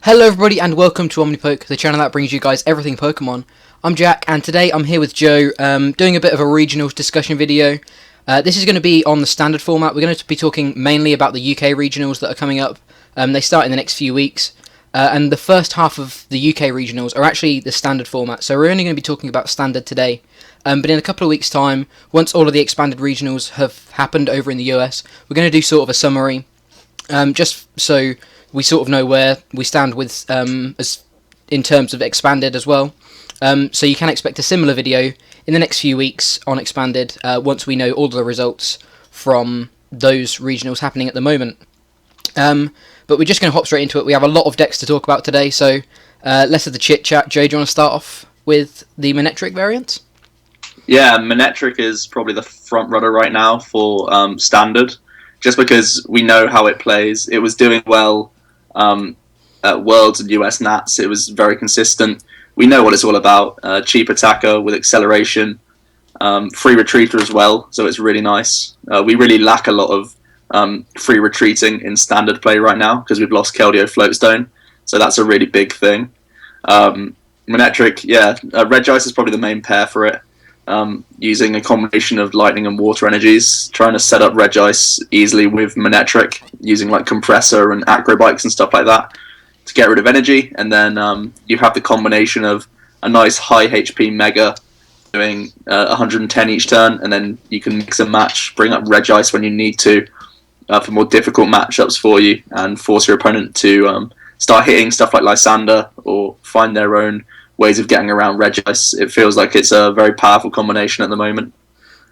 Hello everybody and welcome to Omnipoke, the channel that brings you guys everything Pokemon. I'm Jack and today I'm here with Joe, doing a bit of a regionals discussion video. This is going to be on the standard format. We're going to be talking mainly about the UK regionals that are coming up. They start in the next few weeks. And the first half of the UK regionals are actually the standard format, so we're only going to be talking about standard today. But in a couple of weeks' time, once all of the expanded regionals have happened over in the US, we're going to do sort of a summary, just so we sort of know where we stand with as in terms of expanded as well. So you can expect a similar video in the next few weeks on expanded, once we know all of the results from those regionals happening at the moment. But we're just going to hop straight into it. We have a lot of decks to talk about today, so less of the chit-chat. Joe, do you want to start off with the Manectric variants? Yeah, Manectric is probably the front runner right now for standard, just because we know how it plays. It was doing well at Worlds and US Nats. It was very consistent. We know what it's all about. Cheap attacker with acceleration, free retreater as well, so it's really nice. We really lack a lot of free retreating in standard play right now because we've lost Keldeo Floatstone, so that's a really big thing. Manectric, yeah, Regice is probably the main pair for it. Using a combination of lightning and water energies, trying to set up Regice easily with Manectric, using like Compressor and Acrobikes and stuff like that to get rid of energy, and then you have the combination of a nice high HP Mega doing 110 each turn, and then you can mix and match, bring up Regice when you need to for more difficult matchups for you, and force your opponent to start hitting stuff like Lysander or find their own ways of getting around Regice. It feels like it's a very powerful combination at the moment.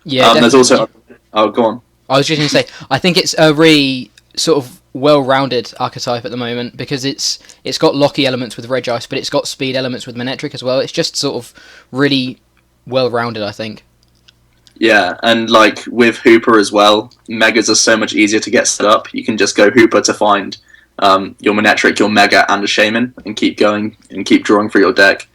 Yeah, there's also... Oh, go on. I was just going to say, I think it's a really sort of well-rounded archetype at the moment, because it's got Locky elements with Regice, but it's got speed elements with Manectric as well. It's just sort of really well-rounded, I think. Yeah, and like with Hooper as well, Megas are so much easier to get set up. You can just go Hooper to find your Manectric, your Mega, and a Shaman, and keep going and keep drawing for your deck.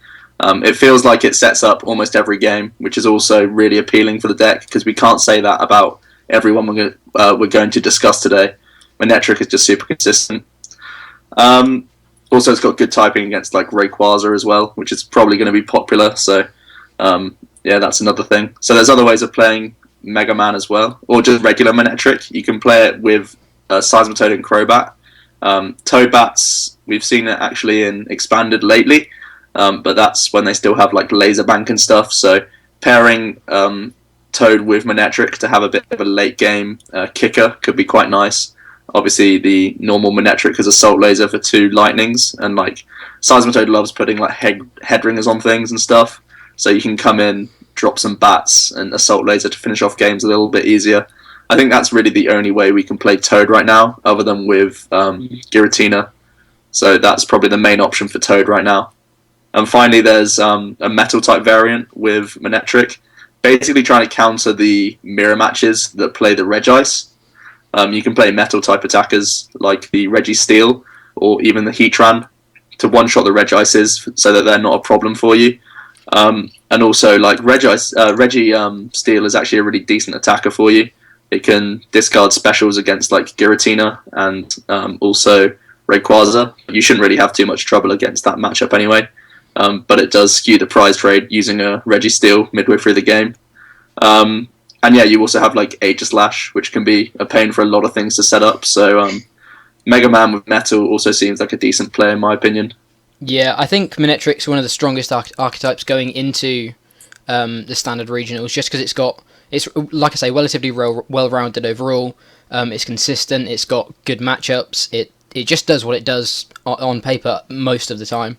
It feels like it sets up almost every game, which is also really appealing for the deck, because we can't say that about everyone we're going to discuss today. Manectric is just super consistent. Also, it's got good typing against like Rayquaza as well, which is probably going to be popular. So, yeah, that's another thing. So there's other ways of playing Mega Man as well, or just regular Manectric. You can play it with Seismitoad and Crobat. Toadbats, we've seen it actually in Expanded lately. But that's when they still have like Laser Bank and stuff. So pairing Toad with Manectric to have a bit of a late game kicker could be quite nice. Obviously, the normal Manectric has Assault Laser for 2 lightnings, and like Seismitoad loves putting like head ringers on things and stuff. So you can come in, drop some bats and Assault Laser to finish off games a little bit easier. I think that's really the only way we can play Toad right now, other than with Giratina. So that's probably the main option for Toad right now. And finally, there's a Metal-type variant with Manectric, basically trying to counter the mirror matches that play the Regice. You can play Metal-type attackers like the Registeel or even the Heatran to one-shot the Regices so that they're not a problem for you. And also, like Registeel is actually a really decent attacker for you. It can discard specials against like Giratina and also Rayquaza. You shouldn't really have too much trouble against that matchup anyway. But it does skew the prize trade using a Registeel midway through the game. And yeah, you also have like Aegislash, which can be a pain for a lot of things to set up. So Mega Man with Metal also seems like a decent play in my opinion. Yeah, I think Manectric's one of the strongest archetypes going into the standard regionals, just because it's like I say, relatively well-rounded overall. It's consistent. It's got good matchups. It just does what it does on paper most of the time.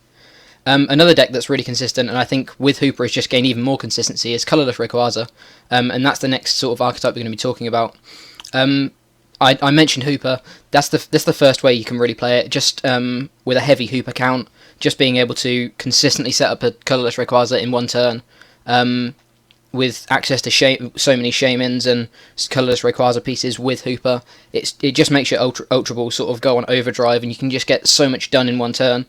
Another deck that's really consistent, and I think with Hooper has just gained even more consistency, is Colourless Rayquaza, and that's the next sort of archetype we're going to be talking about. I mentioned Hooper. That's the first way you can really play it, just with a heavy Hooper count, just being able to consistently set up a Colourless Rayquaza in one turn, with access to so many Shamans and Colourless Rayquaza pieces with Hooper. It just makes your Ultra Ball sort of go on overdrive, and you can just get so much done in one turn.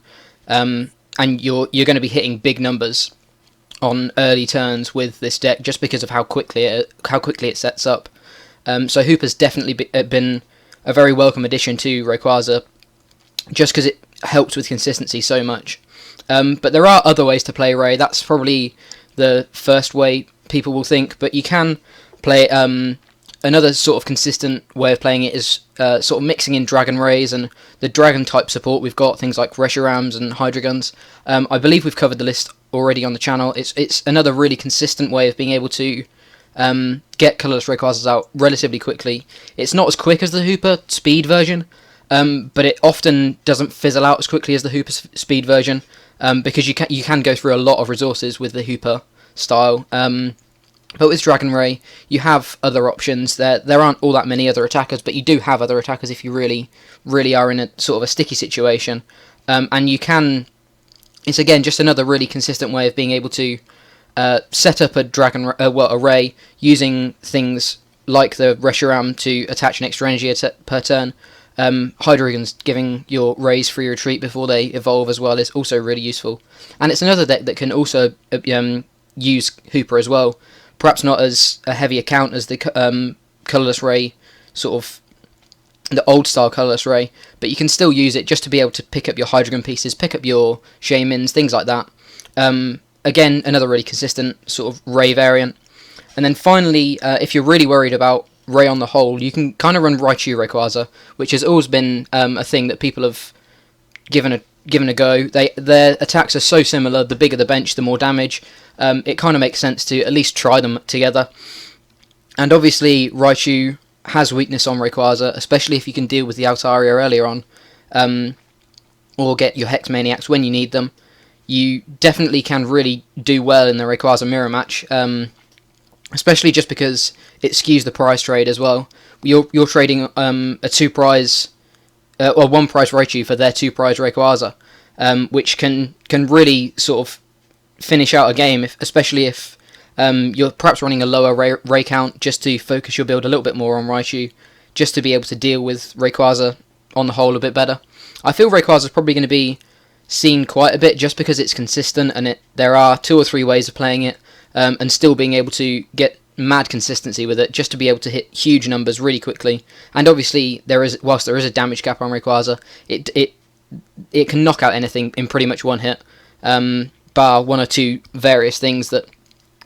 And you're going to be hitting big numbers on early turns with this deck, just because of how quickly it sets up. So Hooper's definitely been a very welcome addition to Rayquaza, just because helps with consistency so much. But there are other ways to play Ray. That's probably the first way people will think, but you can play another sort of consistent way of playing it is sort of mixing in Dragon Rays and the Dragon type support. We've got things like Reshirams and Hydreigons. I believe we've covered the list already on the channel. It's another really consistent way of being able to get colourless Rayquazas out relatively quickly. It's not as quick as the Hooper Speed version, but it often doesn't fizzle out as quickly as the Hooper Speed version, because you can go through a lot of resources with the Hooper style. But with Dragon Ray, you have other options. There aren't all that many other attackers, but you do have other attackers if you really, really are in a sort of a sticky situation. And you can... It's again just another really consistent way of being able to set up a Ray using things like the Reshiram to attach an extra energy per turn. Hydreigon's giving your Rays free retreat before they evolve as well is also really useful. And it's another deck that can also use Hooper as well. Perhaps not as a heavy account as the colourless Ray, sort of the old style colourless Ray, but you can still use it just to be able to pick up your Hydreigon pieces, pick up your Shaymins, things like that. Again, another really consistent sort of Ray variant. And then finally, if you're really worried about Ray on the whole, you can kind of run Raichu Rayquaza, which has always been a thing that people have given a go. Their attacks are so similar. The bigger the bench, the more damage. It kind of makes sense to at least try them together. And obviously, Raichu has weakness on Rayquaza, especially if you can deal with the Altaria earlier on, or get your Hex Maniacs when you need them. You definitely can really do well in the Rayquaza mirror match, especially just because it skews the prize trade as well. You're trading a 2 prize, or 1 prize Raichu for their 2 prize Rayquaza, which can really sort of finish out a game, especially if you're perhaps running a lower Ray count just to focus your build a little bit more on Raichu, just to be able to deal with Rayquaza on the whole a bit better. I feel Rayquaza is probably going to be seen quite a bit just because it's consistent and there are 2 or 3 ways of playing it, and still being able to get mad consistency with it, just to be able to hit huge numbers really quickly. And obviously, whilst there is a damage cap on Rayquaza, it can knock out anything in pretty much one hit, bar 1 or 2 various things that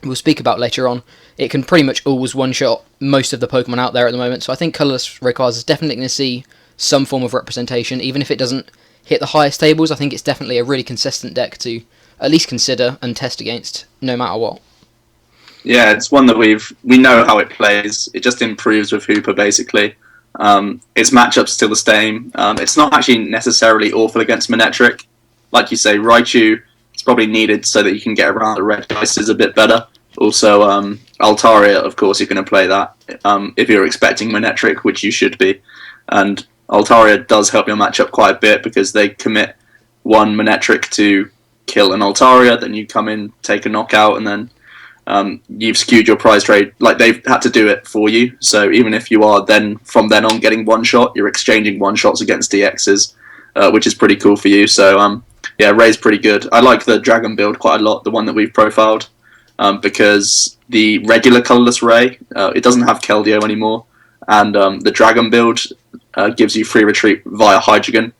we'll speak about later on. It can pretty much always one-shot most of the Pokemon out there at the moment, so I think colourless Rayquaza is definitely going to see some form of representation, even if it doesn't hit the highest tables. I think it's definitely a really consistent deck to at least consider and test against, no matter what. Yeah, it's one that we know how it plays. It just improves with Hooper, basically. Its matchup's still the same. It's not actually necessarily awful against Manectric. Like you say, Raichu is probably needed so that you can get around the Regices a bit better. Also, Altaria, of course, you're going to play that if you're expecting Manectric, which you should be. And Altaria does help your matchup quite a bit because they commit 1 Manectric to kill an Altaria, then you come in, take a knockout, and then you've skewed your prize trade. Like, they've had to do it for you, so even if you are then from then on getting 1 shot, you're exchanging 1 shots against DXs, which is pretty cool for you. So yeah, Ray's pretty good. I like the Dragon build quite a lot, the one that we've profiled, because the regular colourless Ray, it doesn't have Keldeo anymore, and the Dragon build gives you free retreat via Hydreigon,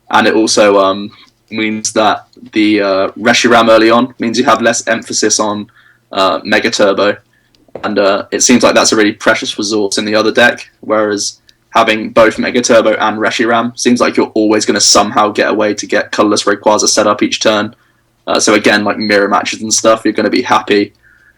and it also means that the Reshiram early on means you have less emphasis on Mega Turbo, and it seems like that's a really precious resource in the other deck, whereas having both Mega Turbo and Reshiram seems like you're always going to somehow get a way to get colourless Rayquaza set up each turn. So again, like mirror matches and stuff, you're going to be happy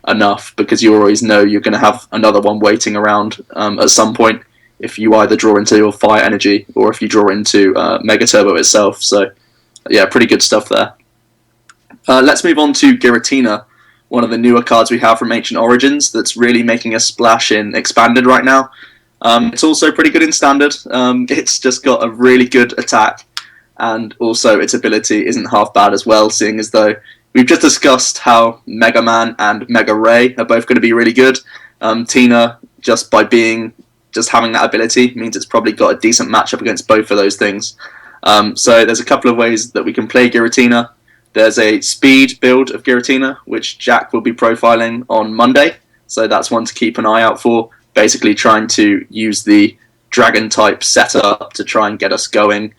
enough because you always know you're going to have another one waiting around at some point if you either draw into your Fire Energy or if you draw into Mega Turbo itself. So yeah, pretty good stuff there. Let's move on to Giratina, one of the newer cards we have from Ancient Origins that's really making a splash in Expanded right now. It's also pretty good in Standard. It's just got a really good attack, and also its ability isn't half bad as well, seeing as though we've just discussed how Mega Man and Mega Ray are both going to be really good. Tina, just having that ability means it's probably got a decent matchup against both of those things. So there's a couple of ways that we can play Giratina. There's a speed build of Giratina, which Jack will be profiling on Monday, so that's one to keep an eye out for. Basically trying to use the Dragon type setup to try and get us going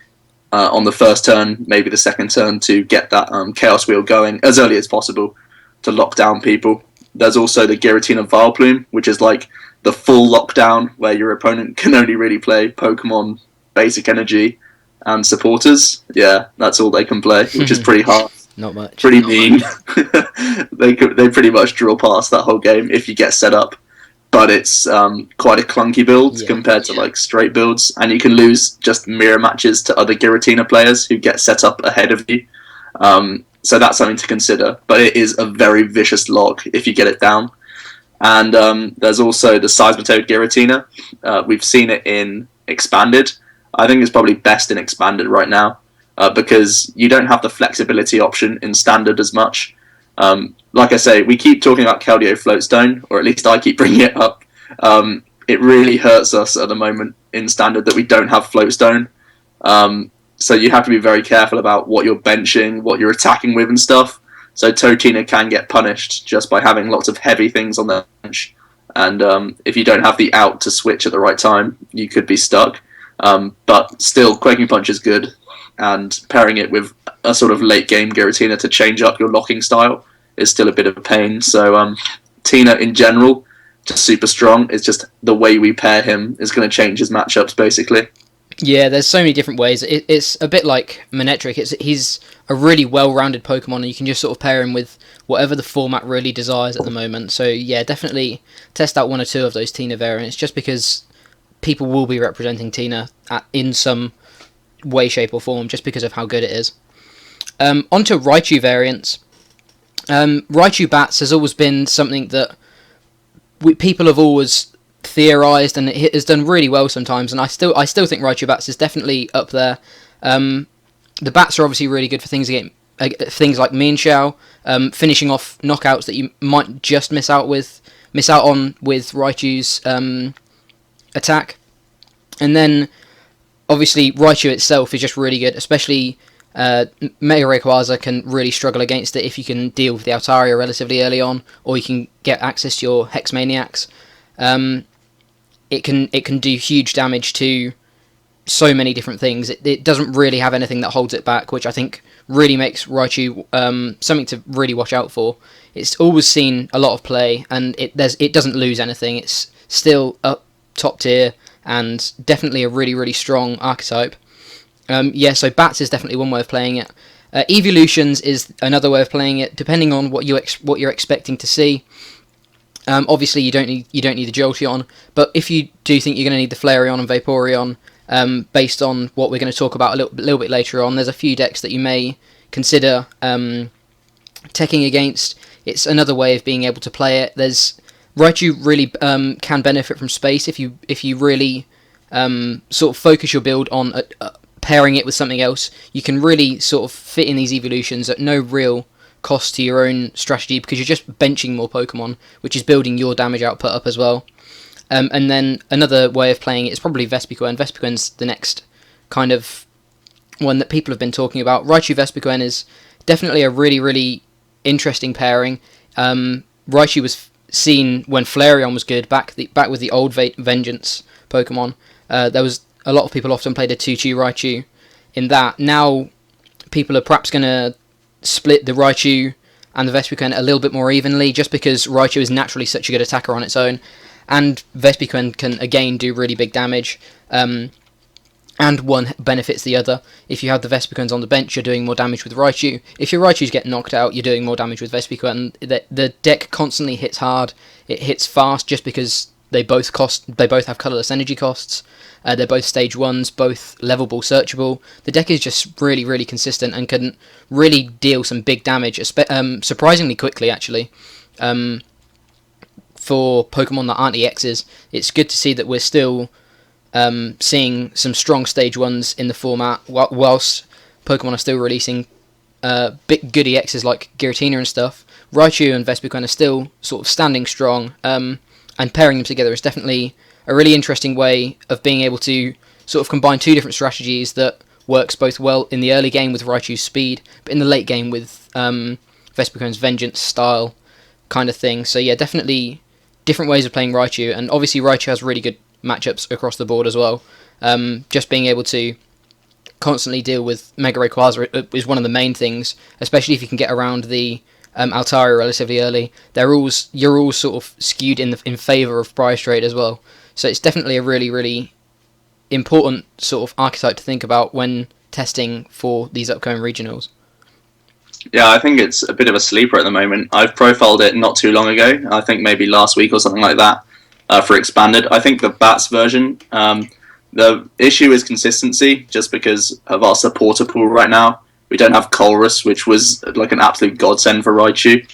on the first turn, maybe the second turn, to get that Chaos Wheel going as early as possible to lock down people. There's also the Giratina Vileplume, which is like the full lockdown where your opponent can only really play Pokemon, Basic Energy, and supporters. Yeah, that's all they can play, which is pretty hard. Not much. Pretty mean. They pretty much draw past that whole game if you get set up. But it's quite a clunky build compared to like straight builds, and you can lose just mirror matches to other Giratina players who get set up ahead of you. So that's something to consider. But it is a very vicious log if you get it down. And there's also the Seismitoad Giratina. We've seen it in Expanded. I think it's probably best in Expanded right now because you don't have the flexibility option in Standard as much. Like I say, we keep talking about Keldeo Floatstone, or at least I keep bringing it up. It really hurts us at the moment in Standard that we don't have Floatstone. So you have to be very careful about what you're benching, what you're attacking with and stuff. So Totina can get punished just by having lots of heavy things on the bench. And if you don't have the out to switch at the right time, you could be stuck. But still, Quaking Punch is good. And pairing it with a sort of late game Giratina to change up your locking style is still a bit of a pain. So Tina in general, just super strong. It's just the way we pair him is going to change his matchups basically. Yeah, there's so many different ways. It's a bit like Manectric. He's a really well-rounded Pokemon, and you can just sort of pair him with whatever the format really desires at the moment. So yeah, definitely test out one or two of those Tina variants, just because people will be representing Tina in some way, shape or form, just because of how good it is. Onto Raichu variants. Raichu Bats has always been something that people have always theorized, and it has done really well sometimes, and I still think Raichu Bats is definitely up there. The Bats are obviously really good for things like Mean Shao, finishing off knockouts that you might just miss out on with Raichu's attack. And then obviously Raichu itself is just really good, especially Mega Rayquaza can really struggle against it if you can deal with the Altaria relatively early on, or you can get access to your Hex Maniacs. It can do huge damage to so many different things. It doesn't really have anything that holds it back, which I think really makes Raichu something to really watch out for. It's always seen a lot of play, and it doesn't lose anything. It's still up top tier, and definitely a really, really strong archetype. So Bats is definitely one way of playing it. Evolutions is another way of playing it, depending on what you're expecting to see. Obviously, you don't need the Jolteon, but if you do think you're going to need the Flareon and Vaporeon, based on what we're going to talk about a little bit later on, there's a few decks that you may consider teching against. It's another way of being able to play it. Raichu really can benefit from space if you really sort of focus your build on pairing it with something else. You can really sort of fit in these evolutions at no real cost to your own strategy, because you're just benching more Pokemon, which is building your damage output up as well. And then another way of playing it is probably Vespiquen. Vespiquen's the next kind of one that people have been talking about. Raichu Vespiquen is definitely a really, really interesting pairing. Raichu was seen when Flareon was good, back with the old Vengeance Pokemon. There was a lot of people often played a 2-2 Raichu in that. Now people are perhaps going to split the Raichu and the Vespiquen a little bit more evenly, just because Raichu is naturally such a good attacker on its own, and Vespiquen can again do really big damage, and one benefits the other. If you have the Vespiquens on the bench, you're doing more damage with Raichu. If your Raichus get knocked out, you're doing more damage with Vespiquen. The deck constantly hits hard, it hits fast, just because they both have colourless energy costs. They're both stage 1s, both levelable, searchable. The deck is just really, really consistent and can really deal some big damage, surprisingly quickly, actually. For Pokemon that aren't EXs, it's good to see that we're still seeing some strong stage 1s in the format, whilst Pokemon are still releasing big good EXs like Giratina and stuff. Raichu and Vespiquen are still sort of standing strong, and pairing them together is definitely a really interesting way of being able to sort of combine two different strategies that works both well in the early game with Raichu's speed, but in the late game with Vespiquen's Vengeance style kind of thing. So yeah, definitely different ways of playing Raichu, and obviously Raichu has really good matchups across the board as well. Just being able to constantly deal with Mega Rayquaza is one of the main things, especially if you can get around the Altaria relatively early. You're all sort of skewed in favour of Prize Trade as well. So it's definitely a really, really important sort of archetype to think about when testing for these upcoming regionals. Yeah, I think it's a bit of a sleeper at the moment. I've profiled it not too long ago. I think maybe last week or something like that for Expanded. I think the Bats version, the issue is consistency, just because of our supporter pool right now. We don't have Colrus, which was like an absolute godsend for Raichu,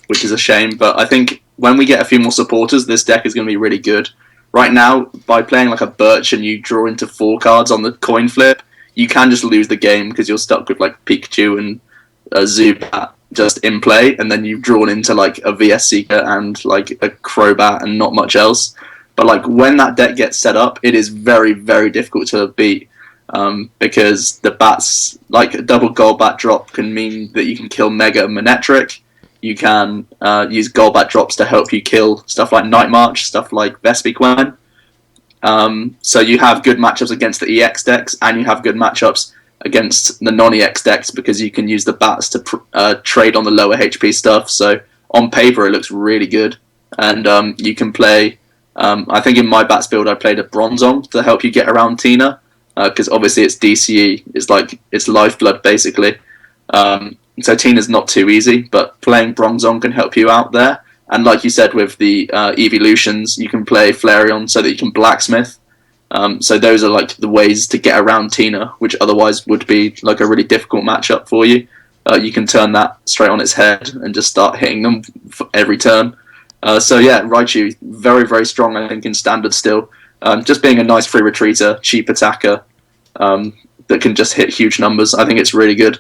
which is a shame. But I think when we get a few more supporters, this deck is going to be really good. Right now, by playing like a Birch and you draw into 4 cards on the coin flip, you can just lose the game because you're stuck with like Pikachu and Zubat just in play, and then you've drawn into like a VS Seeker and like a Crobat and not much else. But like when that deck gets set up, it is very, very difficult to beat, because the bats, like a double Golbat drop can mean that you can kill Mega Manectric. You can use Golbat drops to help you kill stuff like Night March, stuff like Vespiquen. So you have good matchups against the EX decks, and you have good matchups against the non-EX decks because you can use the bats to trade on the lower HP stuff. So on paper, it looks really good, and you can play. I think in my bats build, I played a Bronzong to help you get around Tina, because obviously it's DCE, it's like it's lifeblood basically. So Tina's not too easy, but playing Bronzong can help you out there. And like you said, with the evolutions, you can play Flareon so that you can Blacksmith. So those are like the ways to get around Tina, which otherwise would be like a really difficult matchup for you. You can turn that straight on its head and just start hitting them for every turn. So yeah, Raichu, very, very strong, I think, in Standard still. Just being a nice free retreater, cheap attacker that can just hit huge numbers. I think it's really good.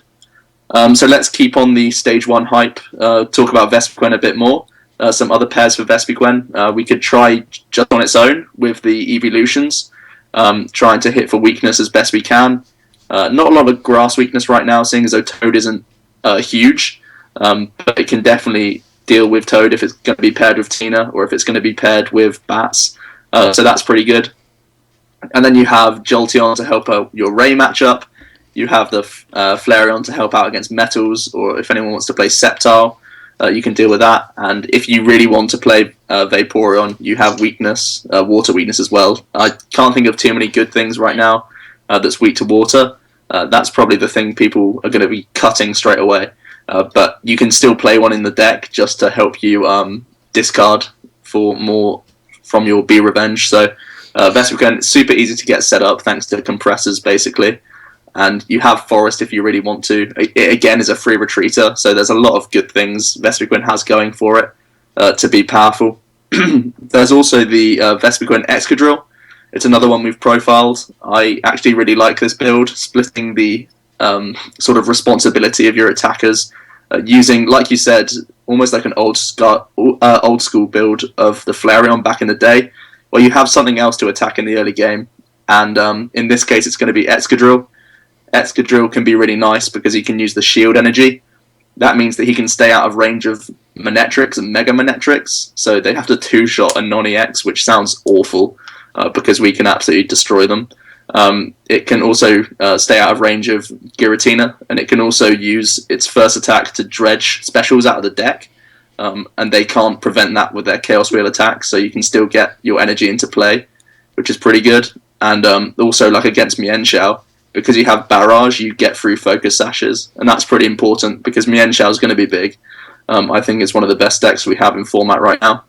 So let's keep on the Stage 1 hype, talk about Vespiquen a bit more. Some other pairs for Vespiquen. We could try just on its own with the evolutions, trying to hit for weakness as best we can. Not a lot of grass weakness right now, seeing as though Toad isn't huge, but it can definitely deal with Toad if it's going to be paired with Tina or if it's going to be paired with Bats. So that's pretty good. And then you have Jolteon to help out your Ray matchup. You have the Flareon to help out against Metals, or if anyone wants to play Sceptile, you can deal with that. And if you really want to play Vaporeon, you have weakness, water weakness as well. I can't think of too many good things right now that's weak to water. That's probably the thing people are going to be cutting straight away. But you can still play one in the deck just to help you discard for more from your B Revenge. So Vespiquen is super easy to get set up thanks to compressors basically. And you have Forest if you really want to. It again is a free retreater, so there's a lot of good things Vespiquen has going for it to be powerful. There's also the Vespiquen Excadrill. It's another one we've profiled. I actually really like this build, splitting the sort of responsibility of your attackers, using, like you said, almost like an old school build of the Flareon back in the day, where you have something else to attack in the early game. And in this case, it's going to be Excadrill. Excadrill can be really nice because he can use the shield energy. That means that he can stay out of range of Manectrics and Mega Manectrics, so they have to two-shot a non-EX, which sounds awful because we can absolutely destroy them. It can also stay out of range of Giratina, and it can also use its first attack to dredge specials out of the deck, and they can't prevent that with their Chaos Wheel attack, so you can still get your energy into play, which is pretty good. And also, like against Mienshao, because you have Barrage, you get through Focus Sashes, and that's pretty important because Mienshao is going to be big. I think it's one of the best decks we have in format right now.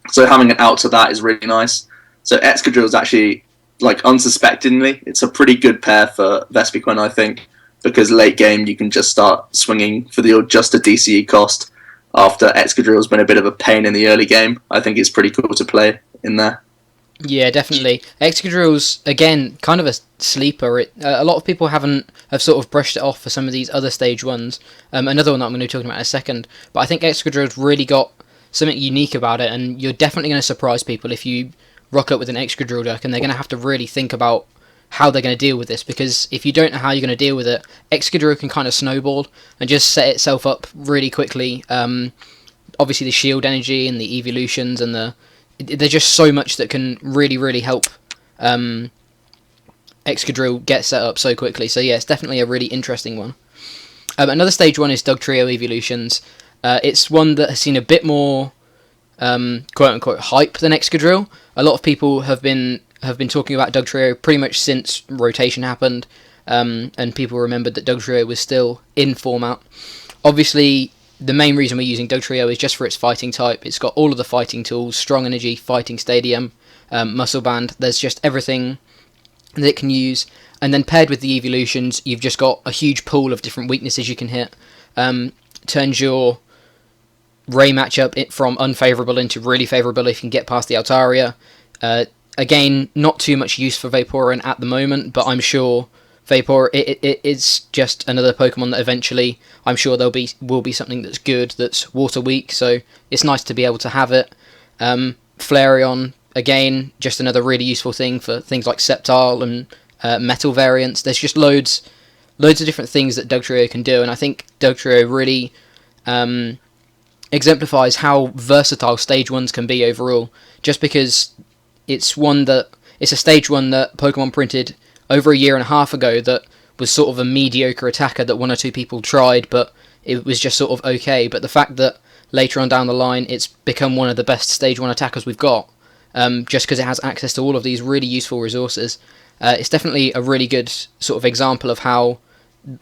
So having an out to that is really nice. So Excadrill is actually, like unsuspectingly, it's a pretty good pair for Vespiquen, I think, because late game you can just start swinging for the just a DCE cost after Excadrill's been a bit of a pain in the early game. I think it's pretty cool to play in there. Yeah, definitely. Excadrill's, again, kind of a sleeper. A lot of people have sort of brushed it off for some of these other stage ones. Another one that I'm going to be talking about in a second. But I think Excadrill's really got something unique about it, and you're definitely going to surprise people if you rock up with an Excadrill deck, and they're going to have to really think about how they're going to deal with this, because if you don't know how you're going to deal with it, Excadrill can kind of snowball and just set itself up really quickly. Obviously the shield energy and the evolutions and there's just so much that can really, really help Excadrill get set up so quickly. So yeah, it's definitely a really interesting one. Another stage 1 is Dugtrio Evolutions. It's one that has seen a bit more quote-unquote hype than Excadrill. A lot of people have been talking about Dugtrio pretty much since rotation happened, and people remembered that Dugtrio was still in format. Obviously, the main reason we're using Dugtrio is just for its fighting type. It's got all of the fighting tools: Strong Energy, Fighting Stadium, Muscle Band. There's just everything that it can use. And then paired with the evolutions, you've just got a huge pool of different weaknesses you can hit. Turns your Ray matchup from unfavourable into really favourable if you can get past the Altaria. Again, not too much use for Vaporeon at the moment, but I'm sure it's just another Pokemon that eventually, I'm sure will be something that's good, that's water weak, so it's nice to be able to have it. Flareon, again, just another really useful thing for things like Sceptile and metal variants. There's just loads of different things that Dugtrio can do, and I think Dugtrio really exemplifies how versatile stage 1s can be overall, just because it's a stage 1 that Pokemon printed over a year and a half ago that was sort of a mediocre attacker that 1 or 2 people tried, but it was just sort of okay. But the fact that later on down the line it's become one of the best stage 1 attackers we've got, just because it has access to all of these really useful resources, it's definitely a really good sort of example of how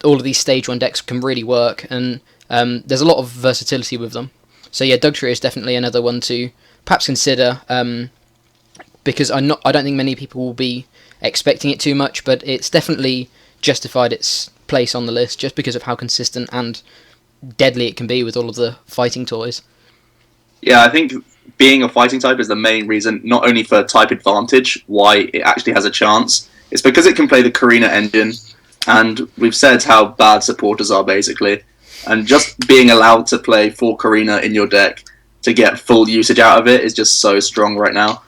all of these stage 1 decks can really work, and there's a lot of versatility with them. So yeah, Dugtrio is definitely another one to perhaps consider, because I don't think many people will be expecting it too much, but it's definitely justified its place on the list just because of how consistent and deadly it can be with all of the fighting toys. Yeah, I think being a fighting type is the main reason, not only for type advantage, why it actually has a chance. It's because it can play the Karina engine, and we've said how bad supporters are, basically. And just being allowed to play 4 Karina in your deck to get full usage out of it is just so strong right now.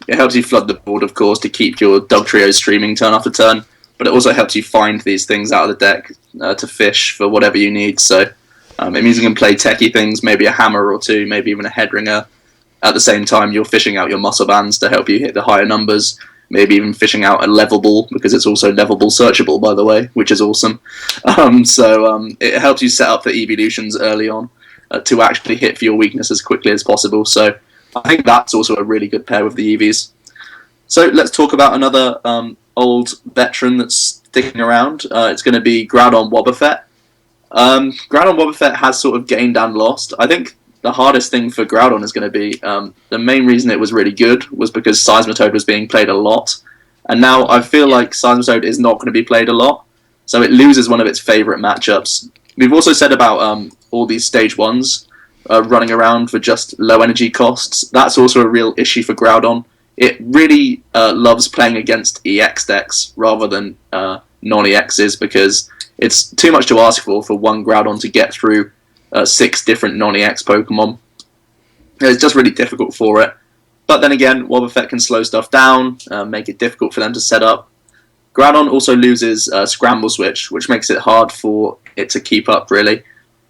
It helps you flood the board, of course, to keep your Dugtrio streaming turn after turn, but it also helps you find these things out of the deck to fish for whatever you need. So it means you can play techie things, maybe a hammer or 2, maybe even a headringer. At the same time, you're fishing out your muscle bands to help you hit the higher numbers, maybe even fishing out a level ball, because it's also levelable searchable, by the way, which is awesome. So it helps you set up the evolutions early on to actually hit for your weakness as quickly as possible. So I think that's also a really good pair with the EVs. So let's talk about another old veteran that's sticking around. It's going to be Groudon Wobbuffet. Groudon Wobbuffet has sort of gained and lost. I think the hardest thing for Groudon is going to be the main reason it was really good was because Seismitoad was being played a lot, and now I feel like Seismitoad is not going to be played a lot, so it loses one of its favourite matchups. We've also said about all these stage 1s running around for just low energy costs. That's also a real issue for Groudon. It really loves playing against EX decks rather than non-EXs, because it's too much to ask for one Groudon to get through 6 different non-EX Pokemon. It's just really difficult for it. But then again, Wobbuffet can slow stuff down, make it difficult for them to set up. Groudon also loses Scramble Switch, which makes it hard for it to keep up, really.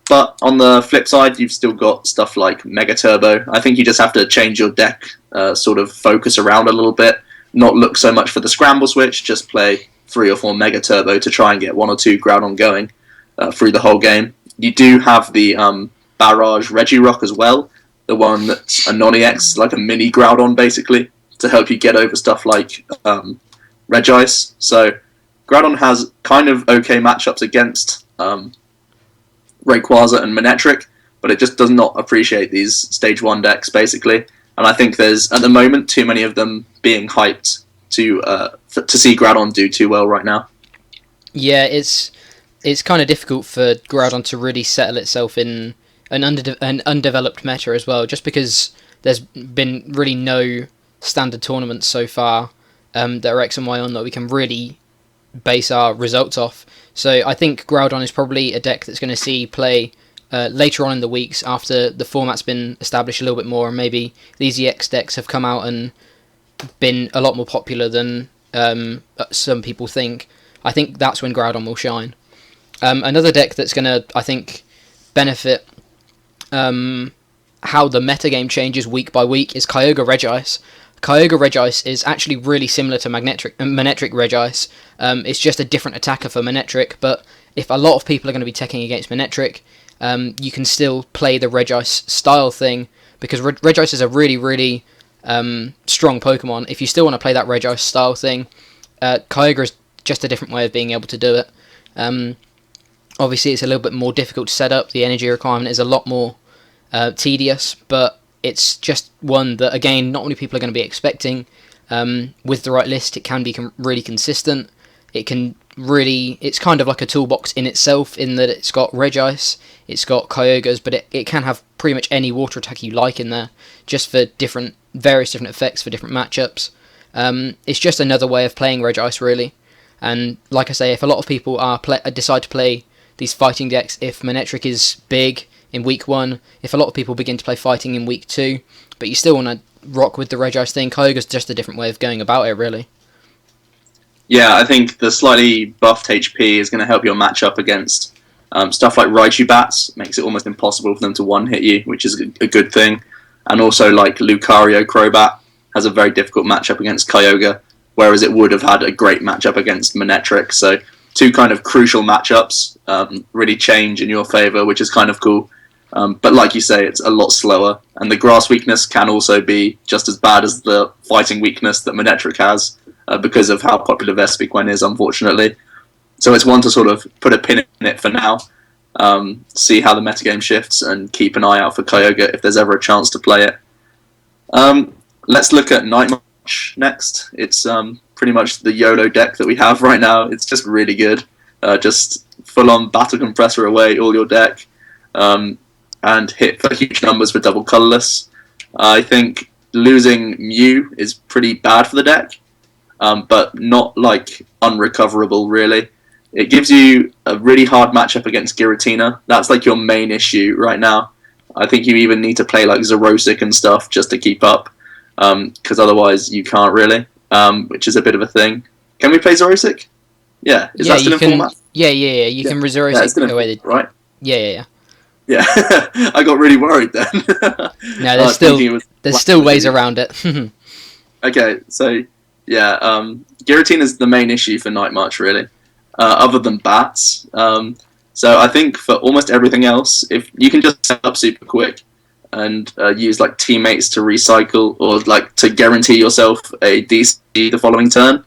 But on the flip side, you've still got stuff like Mega Turbo. I think you just have to change your deck, sort of focus around a little bit, not look so much for the Scramble Switch, just play 3 or 4 Mega Turbo to try and get 1 or 2 Groudon going through the whole game. You do have the Barrage Regirock as well, the one that's a non-EX, like a mini Groudon basically, to help you get over stuff like Regice. So Groudon has kind of okay matchups against Rayquaza and Manectric, but it just does not appreciate these stage 1 decks basically. And I think there's at the moment too many of them being hyped to see Groudon do too well right now. Yeah, it's kind of difficult for Groudon to really settle itself in an undeveloped meta as well, just because there's been really no standard tournaments so far that are X and Y on that we can really base our results off. So I think Groudon is probably a deck that's going to see play later on in the weeks after the format's been established a little bit more, and maybe these EX decks have come out and been a lot more popular than some people think. I think that's when Groudon will shine. Another deck that's going to, I think, benefit how the metagame changes week by week is Kyogre Regice. Kyogre Regice is actually really similar to Manectric Regice. It's just a different attacker for Manectric, but if a lot of people are going to be teching against Manectric, you can still play the Regice style thing, because Regice is a really, really strong Pokemon. If you still want to play that Regice style thing, Kyogre is just a different way of being able to do it. Obviously, it's a little bit more difficult to set up. The energy requirement is a lot more tedious, but it's just one that, again, not many people are going to be expecting. With the right list, it can be really consistent. It's kind of like a toolbox in itself, in that it's got Regice, it's got Kyogres, but it can have pretty much any water attack you like in there, just for various different effects for different matchups. It's just another way of playing Regice, really. And like I say, if a lot of people decide to play these fighting decks, if Manectric is big in week 1, if a lot of people begin to play fighting in week 2, but you still want to rock with the Regice thing, Kyogre's just a different way of going about it, really. Yeah, I think the slightly buffed HP is going to help your match up against stuff like Raichu bats. Makes it almost impossible for them to one-hit you, which is a good thing. And also, like, Lucario Crobat has a very difficult matchup against Kyogre, whereas it would have had a great matchup against Manectric. So 2 kind of crucial matchups really change in your favour, which is kind of cool. But like you say, it's a lot slower, and the grass weakness can also be just as bad as the fighting weakness that Manectric has, because of how popular Vespiquen is, unfortunately. So it's one to sort of put a pin in it for now, see how the metagame shifts, and keep an eye out for Kyogre if there's ever a chance to play it. Let's look at Night March next. It's pretty much the YOLO deck that we have right now. It's just really good. Just full-on battle compressor away all your deck, and hit for huge numbers for double colourless. I think losing Mew is pretty bad for the deck, but not like unrecoverable, really. It gives you a really hard matchup against Giratina. That's like your main issue right now. I think you even need to play like Zerosic and stuff just to keep up, because otherwise you can't really, which is a bit of a thing. Can we play Zerosic? Yeah, is that still in format? Yeah, you can Zerosic away right? Yeah. Yeah, I got really worried then. No, there's still ways around it. Okay, so yeah, Giratina is the main issue for Night March, really, other than bats. So I think for almost everything else, if you can just set up super quick and use like teammates to recycle, or like to guarantee yourself a DC the following turn,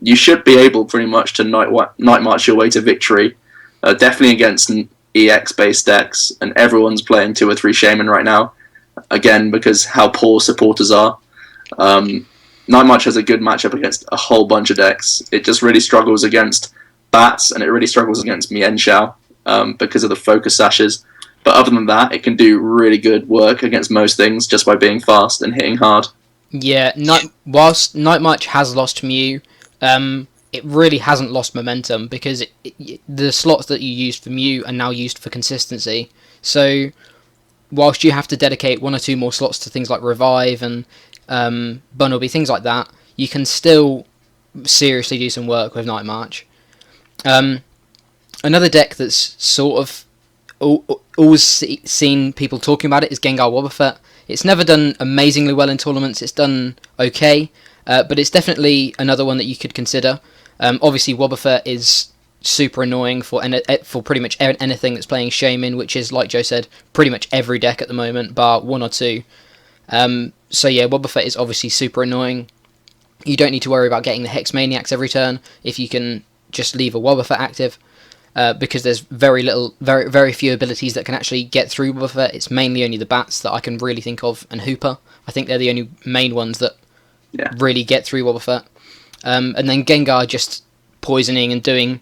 you should be able pretty much to Night March your way to victory. Definitely against EX-based decks, and everyone's playing 2 or 3 Shaman right now, again, because how poor supporters are. Night March has a good matchup against a whole bunch of decks. It just really struggles against bats, and it really struggles against Mienshao, because of the focus sashes. But other than that, it can do really good work against most things just by being fast and hitting hard. Yeah, whilst Night March has lost Mew, it really hasn't lost momentum, because the slots that you used for Mew are now used for consistency. So whilst you have to dedicate 1 or 2 more slots to things like Revive and Bunnelby, things like that, you can still seriously do some work with Night March. Another deck that's sort of always seen people talking about it is Gengar Wobbuffet. It's never done amazingly well in tournaments. It's done okay, but it's definitely another one that you could consider. Obviously, Wobbuffet is super annoying for pretty much anything that's playing Shaman, which is, like Joe said, pretty much every deck at the moment, bar 1 or 2. So yeah, Wobbuffet is obviously super annoying. You don't need to worry about getting the Hex Maniacs every turn if you can just leave a Wobbuffet active, because there's very few abilities that can actually get through Wobbuffet. It's mainly only the bats that I can really think of, and Hooper. I think they're the only main ones that really get through Wobbuffet. And then Gengar just poisoning and doing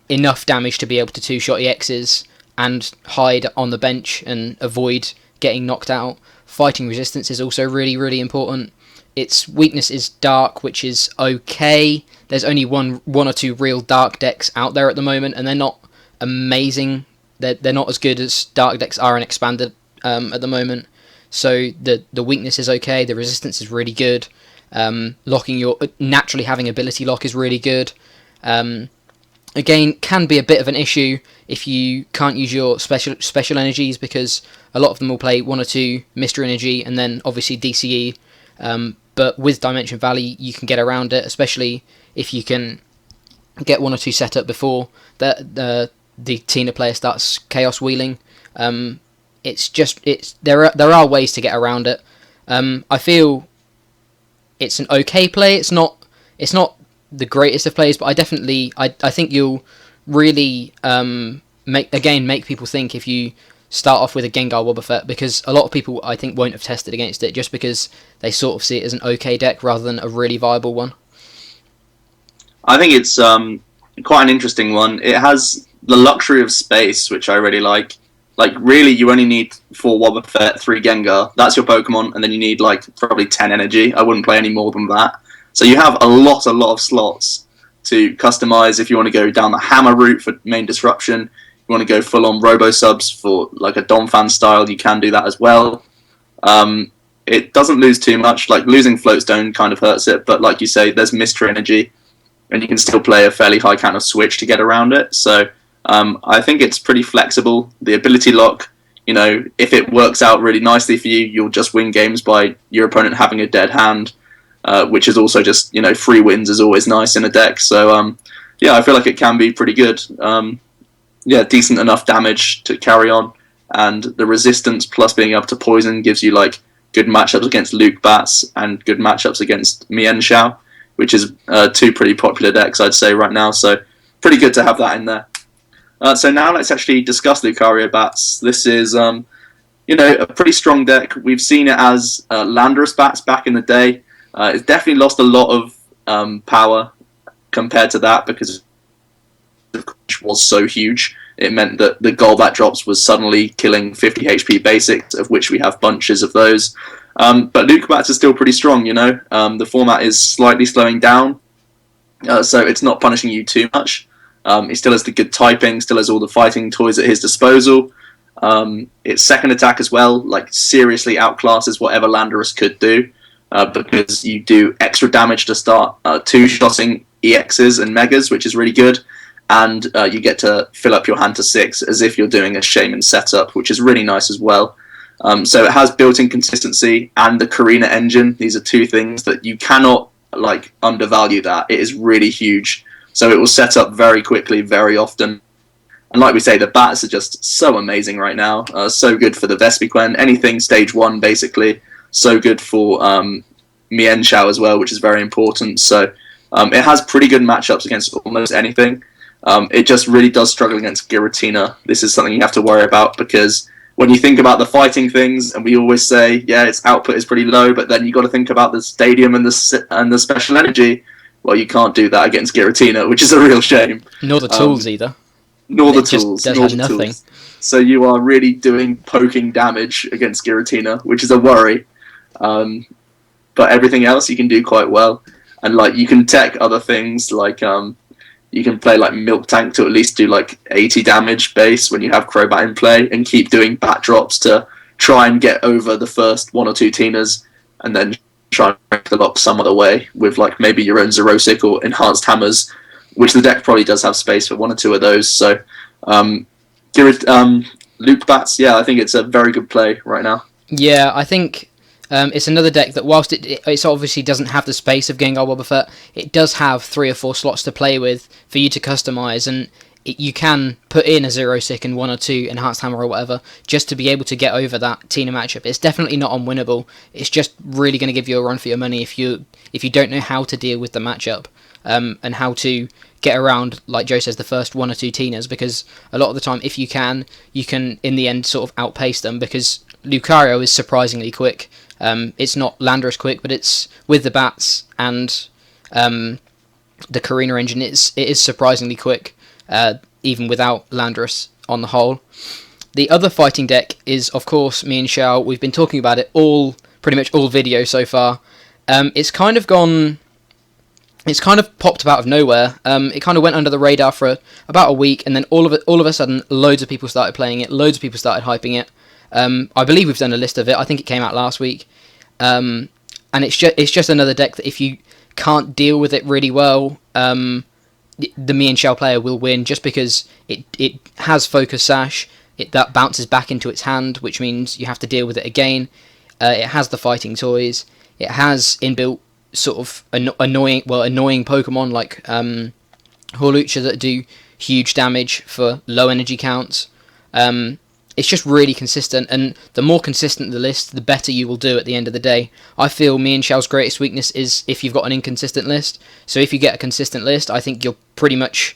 enough damage to be able to 2-shot EXs and hide on the bench and avoid getting knocked out. Fighting resistance is also really, really important. Its weakness is Dark, which is okay. There's only one or 2 real Dark decks out there at the moment, and they're not amazing. They're not as good as Dark decks are in Expanded at the moment. So the weakness is okay. The resistance is really good. Naturally having ability lock is really good. Again, can be a bit of an issue if you can't use your special energies, because a lot of them will play 1 or 2 Mystery Energy and then obviously DCE But with Dimension Valley, you can get around it, especially if you can get 1 or 2 set up before the Tina player starts Chaos Wheeling. There are ways to get around it. I feel it's an okay play. It's not the greatest of plays, but I think you'll really make people think if you start off with a Gengar Wobbuffet, because a lot of people I think won't have tested against it just because they sort of see it as an okay deck rather than a really viable one. I think it's quite an interesting one. It has the luxury of space, which I really like. Like, really, you only need 4 Wobbuffet, 3 Gengar. That's your Pokemon, and then you need, like, probably 10 energy. I wouldn't play any more than that. So you have a lot of slots to customize if you want to go down the Hammer route for main disruption. You want to go full-on Robo-Subs for, like, a Donphan style, you can do that as well. It doesn't lose too much. Like, losing Floatstone kind of hurts it, but like you say, there's Mystery Energy, and you can still play a fairly high count of Switch to get around it. So I think it's pretty flexible. The ability lock, if it works out really nicely for you, you'll just win games by your opponent having a dead hand, which is also just, free wins is always nice in a deck. So, I feel like it can be pretty good. Decent enough damage to carry on. And the resistance plus being able to poison gives you, like, good matchups against Luke Bats and good matchups against Mienshao, which is 2 pretty popular decks, I'd say, right now. So, pretty good to have that in there. So now let's actually discuss Lucario Bats. This is, a pretty strong deck. We've seen it as Landorus Bats back in the day. It's definitely lost a lot of power compared to that because it was so huge. It meant that the Golbat drops was suddenly killing 50 HP basics, of which we have bunches of those. But Luke Bats is still pretty strong, The format is slightly slowing down, so it's not punishing you too much. He still has the good typing, still has all the fighting toys at his disposal. Its second attack as well, like, seriously outclasses whatever Landorus could do, because you do extra damage to start 2-shotting EXs and Megas, which is really good, and you get to fill up your hand to 6 as if you're doing a Shaman setup, which is really nice as well. So it has built-in consistency and the Karina engine. These are 2 things that you cannot, like, undervalue that. It is really huge. So it will set up very quickly, very often. And like we say, the bats are just so amazing right now. So good for the Vespiquen. Anything stage 1, basically. So good for Mienshao as well, which is very important. So it has pretty good matchups against almost anything. It just really does struggle against Giratina. This is something you have to worry about because when you think about the fighting things, and we always say, yeah, its output is pretty low, but then you got to think about the stadium and the special energy. Well, you can't do that against Giratina, which is a real shame. Nor the tools either. Nor the tools. Just does nothing. Tools. So you are really doing poking damage against Giratina, which is a worry. But everything else you can do quite well. And like you can tech other things, like you can play like Milk Tank to at least do like 80 damage base when you have Crobat in play, and keep doing bat drops to try and get over the first 1 or 2 Tinas, and then try and break the lock some other way with like maybe your own Xerosic or Enhanced Hammers, which the deck probably does have space for 1 or 2 of those. So Luke Bats, yeah, I think it's a very good play right now. Yeah, I think it's another deck that whilst it obviously doesn't have the space of Gengar Wobbuffet, it does have 3 or 4 slots to play with for you to customize, and you can put in a Xerosic and 1 or 2 Enhanced Hammer or whatever just to be able to get over that Tina matchup. It's definitely not unwinnable. It's just really going to give you a run for your money if you don't know how to deal with the matchup and how to get around, like Joe says, the first 1 or 2 Tinas, because a lot of the time, if you can in the end sort of outpace them, because Lucario is surprisingly quick. It's not Landorus quick, but it's with the bats and the Karina engine, it is surprisingly quick, even without Landorus on the whole. The other fighting deck is, of course, Mienshao. We've been talking about it pretty much all video so far. It's kind of popped out of nowhere. It kind of went under the radar for about a week, and then all of a sudden, loads of people started playing it. Loads of people started hyping it. I believe we've done a list of it. I think it came out last week. And it's just another deck that if you can't deal with it really well, the Mienshao player will win, just because it has Focus Sash. That bounces back into its hand, which means you have to deal with it again. It has the fighting toys. it has inbuilt sort of annoying Pokemon like Hawlucha that do huge damage for low energy counts. It's just really consistent, and the more consistent the list, the better you will do at the end of the day. I feel Mienshau's greatest weakness is if you've got an inconsistent list. So if you get a consistent list, I think you're pretty much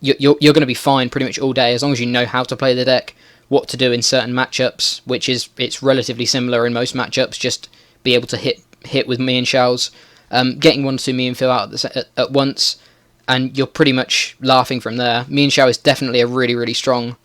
you're going to be fine pretty much all day, as long as you know how to play the deck, what to do in certain matchups, which is it's relatively similar in most matchups. Just be able to hit with Mienshau's, getting 1-2 Mienfil out at once, and you're pretty much laughing from there. Mienshao is definitely a really, really strong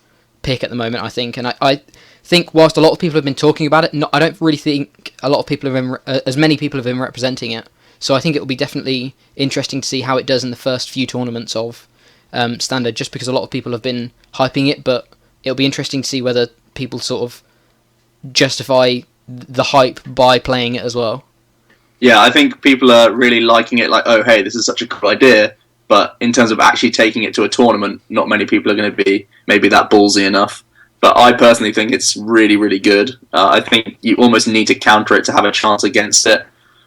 pick at the moment, I think, and I think whilst a lot of people have been talking about it, I don't really think a lot of people have been, as many people have been representing it. So I think it will be definitely interesting to see how it does in the first few tournaments of Standard, just because a lot of people have been hyping it, but it'll be interesting to see whether people sort of justify the hype by playing it as well. Yeah, I think people are really liking it, like, oh, hey, this is such a cool idea. But in terms of actually taking it to a tournament, not many people are going to be maybe that ballsy enough. But I personally think it's really, really good. I think you almost need to counter it to have a chance against it.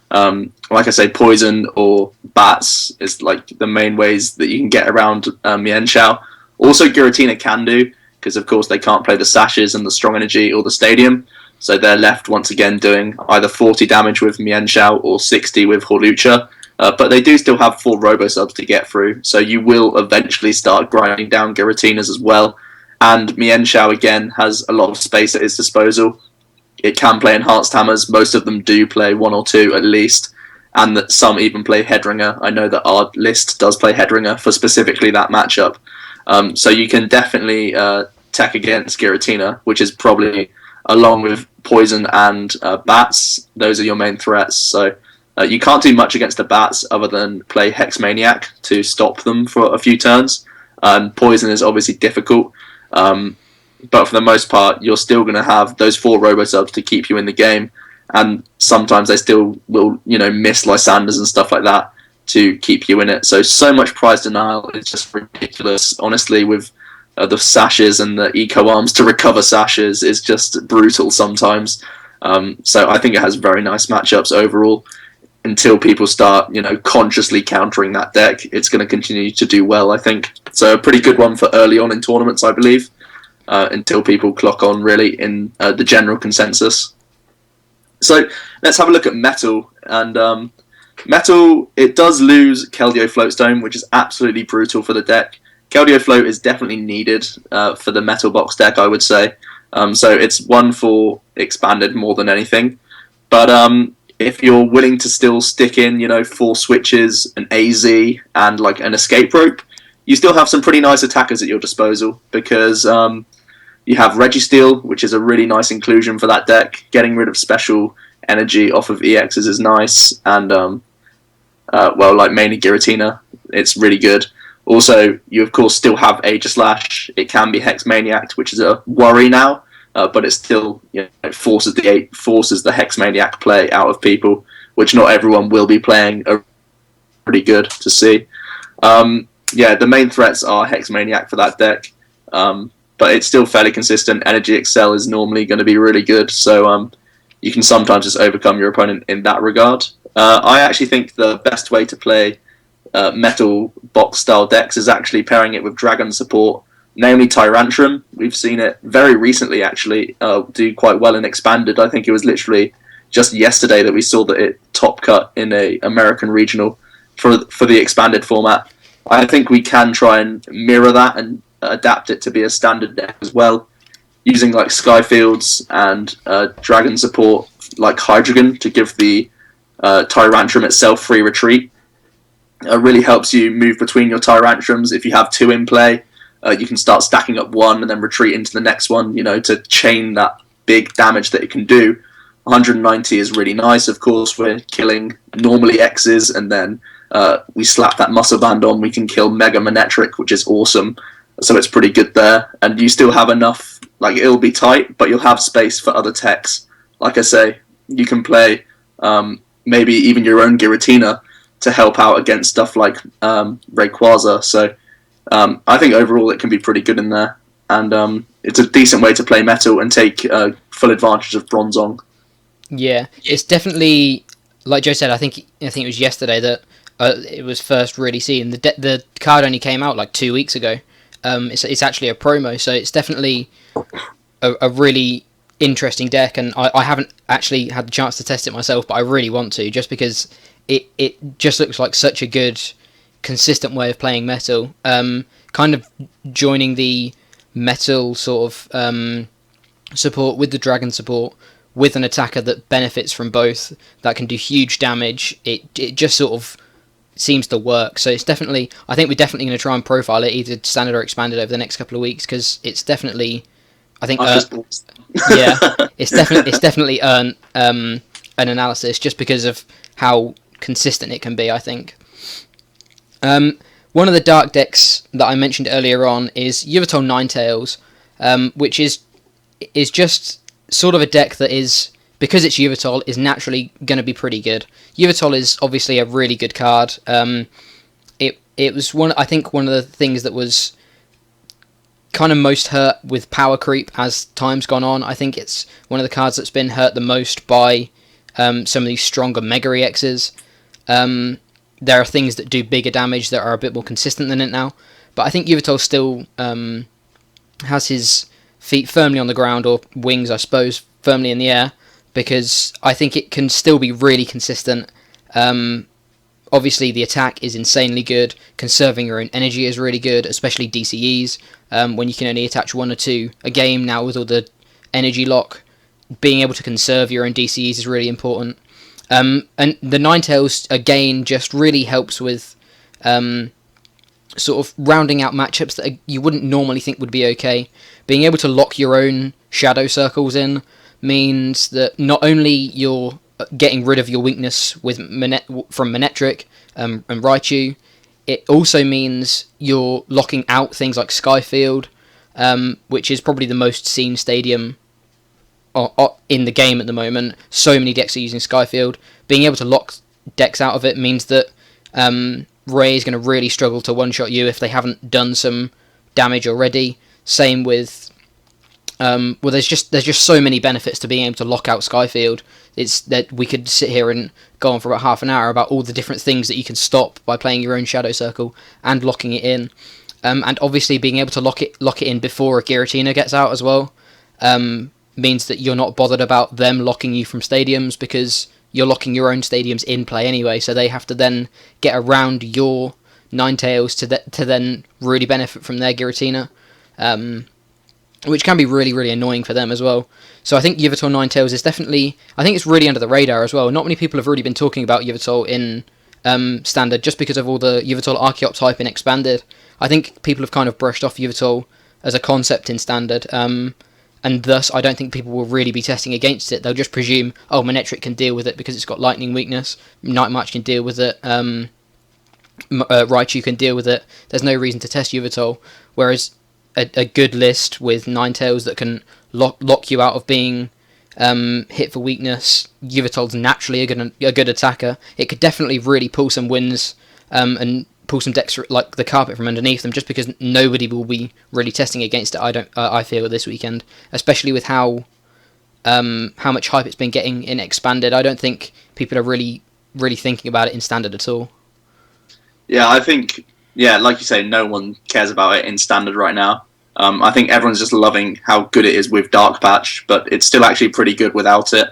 Like I say, poison or bats is like the main ways that you can get around Mienshao. Also, Giratina can do, because of course they can't play the sashes and the strong energy or the stadium. So they're left once again doing either 40 damage with Mienshao or 60 with Hawlucha. But they do still have 4 Robo-Subs to get through, so you will eventually start grinding down Giratinas as well. And Mienshao, again, has a lot of space at its disposal. It can play Enhanced Hammers. Most of them do play 1 or 2 at least, and that some even play Headringer. I know that our list does play Headringer for specifically that matchup. So you can definitely tech against Giratina, which is probably, along with Poison and Bats, those are your main threats. So you can't do much against the bats other than play Hex Maniac to stop them for a few turns. Poison is obviously difficult, but for the most part, you're still going to have those 4 Robo-Subs to keep you in the game, and sometimes they still will, miss Lysanders and stuff like that to keep you in it. So much prize denial is just ridiculous. Honestly, with the sashes and the eco arms to recover sashes is just brutal sometimes. So I think it has very nice matchups overall. Until people start, consciously countering that deck, it's going to continue to do well, I think. So a pretty good one for early on in tournaments, I believe, until people clock on, really, in the general consensus. So let's have a look at Metal. And Metal, it does lose Keldeo Floatstone, which is absolutely brutal for the deck. Keldeo Float is definitely needed for the Metal Box deck, I would say. So it's one for expanded more than anything. But if you're willing to still stick in, 4 switches, an AZ, and like an escape rope, you still have some pretty nice attackers at your disposal, because you have Registeel, which is a really nice inclusion for that deck. Getting rid of special energy off of EXs is nice, and mainly Giratina, it's really good. Also, you of course still have Aegislash. It can be Hex Maniac, which is a worry now. But it still forces the Hex Maniac play out of people, which not everyone will be playing. Pretty good to see. The main threats are Hex Maniac for that deck, but it's still fairly consistent. Energy Excel is normally going to be really good, so you can sometimes just overcome your opponent in that regard. I actually think the best way to play Metal Box style decks is actually pairing it with Dragon support. Namely Tyrantrum. We've seen it very recently, actually, do quite well in Expanded. I think it was literally just yesterday that we saw that it top cut in a American regional for the Expanded format. I think we can try and mirror that and adapt it to be a standard deck as well, using like Skyfields and Dragon support like Hydreigon to give the Tyrantrum itself free retreat. Really helps you move between your Tyrantrums. If you have 2 in play, you can start stacking up 1 and then retreat into the next one, to chain that big damage that it can do. 190 is really nice, of course. We're killing normally X's, and then we slap that muscle band on, we can kill Mega Manectric, which is awesome. So it's pretty good there. And you still have enough, like, it'll be tight, but you'll have space for other techs. Like I say, you can play maybe even your own Giratina to help out against stuff like Rayquaza. So I think overall it can be pretty good in there, and it's a decent way to play Metal and take full advantage of Bronzong. Yeah, it's definitely like Joe said, I think it was yesterday that it was first really seen. The card only came out like 2 weeks ago. It's actually a promo, so it's definitely a really interesting deck, and I haven't actually had the chance to test it myself, but I really want to, just because it just looks like such a good, consistent way of playing Metal. Kind of joining the Metal sort of support with the Dragon support, with an attacker that benefits from both, that can do huge damage. It just sort of seems to work. So it's definitely, I think we're definitely going to try and profile it, either standard or expanded, over the next couple of weeks, because it's definitely, I think, yeah, it's definitely earned an analysis just because of how consistent it can be, I think. One of the dark decks that I mentioned earlier on is Yveltal Ninetails, which is just sort of a deck that is, because it's Yveltal, is naturally going to be pretty good. Yveltal is obviously a really good card. It was one of the things that was kind of most hurt with power creep as time's gone on. I think it's one of the cards that's been hurt the most by some of these stronger Mega EXs. There are things that do bigger damage that are a bit more consistent than it now, but I think Yveltal still has his feet firmly on the ground, or wings, I suppose, firmly in the air, because I think it can still be really consistent. Obviously, the attack is insanely good. Conserving your own energy is really good, especially DCEs, when you can only attach 1 or 2 a game now with all the energy lock. Being able to conserve your own DCEs is really important. And the Ninetales, again, just really helps with sort of rounding out matchups that you wouldn't normally think would be okay. Being able to lock your own shadow circles in means that not only you're getting rid of your weakness from Manectric and Raichu, it also means you're locking out things like Skyfield, which is probably the most seen stadium in the game at the moment. So many decks are using Skyfield. Being able to lock decks out of it means that Ray is going to really struggle to one-shot you if they haven't done some damage already. Same with there's just so many benefits to being able to lock out Skyfield. It's that we could sit here and go on for about half an hour about all the different things that you can stop by playing your own Shadow Circle and locking it in. And obviously being able to lock it in before a Giratina gets out as well means that you're not bothered about them locking you from stadiums, because you're locking your own stadiums in play anyway, so they have to then get around your Ninetales to then really benefit from their Giratina, which can be really, really annoying for them as well. So I think Yveltal Ninetales is definitely, I think it's really under the radar as well. Not many people have really been talking about Yveltal in Standard, just because of all the Yveltal Archeops hype in Expanded. I think people have kind of brushed off Yveltal as a concept in Standard, and thus I don't think people will really be testing against it. They'll just presume, oh, Manectric can deal with it because it's got lightning weakness, Night March can deal with it, Raichu can deal with it. There's no reason to test Yveltal, whereas a good list with Ninetales that can lock you out of being hit for weakness. Yveltal's naturally a good attacker. It could definitely really pull some wins and pull some decks like the carpet from underneath them, just because nobody will be really testing against it. I feel this weekend, especially with how much hype it's been getting in Expanded. I don't think people are really thinking about it in Standard at all. Yeah, I think, like you say, no one cares about it in Standard right now. I think everyone's just loving how good it is with Dark Patch, but it's still actually pretty good without it.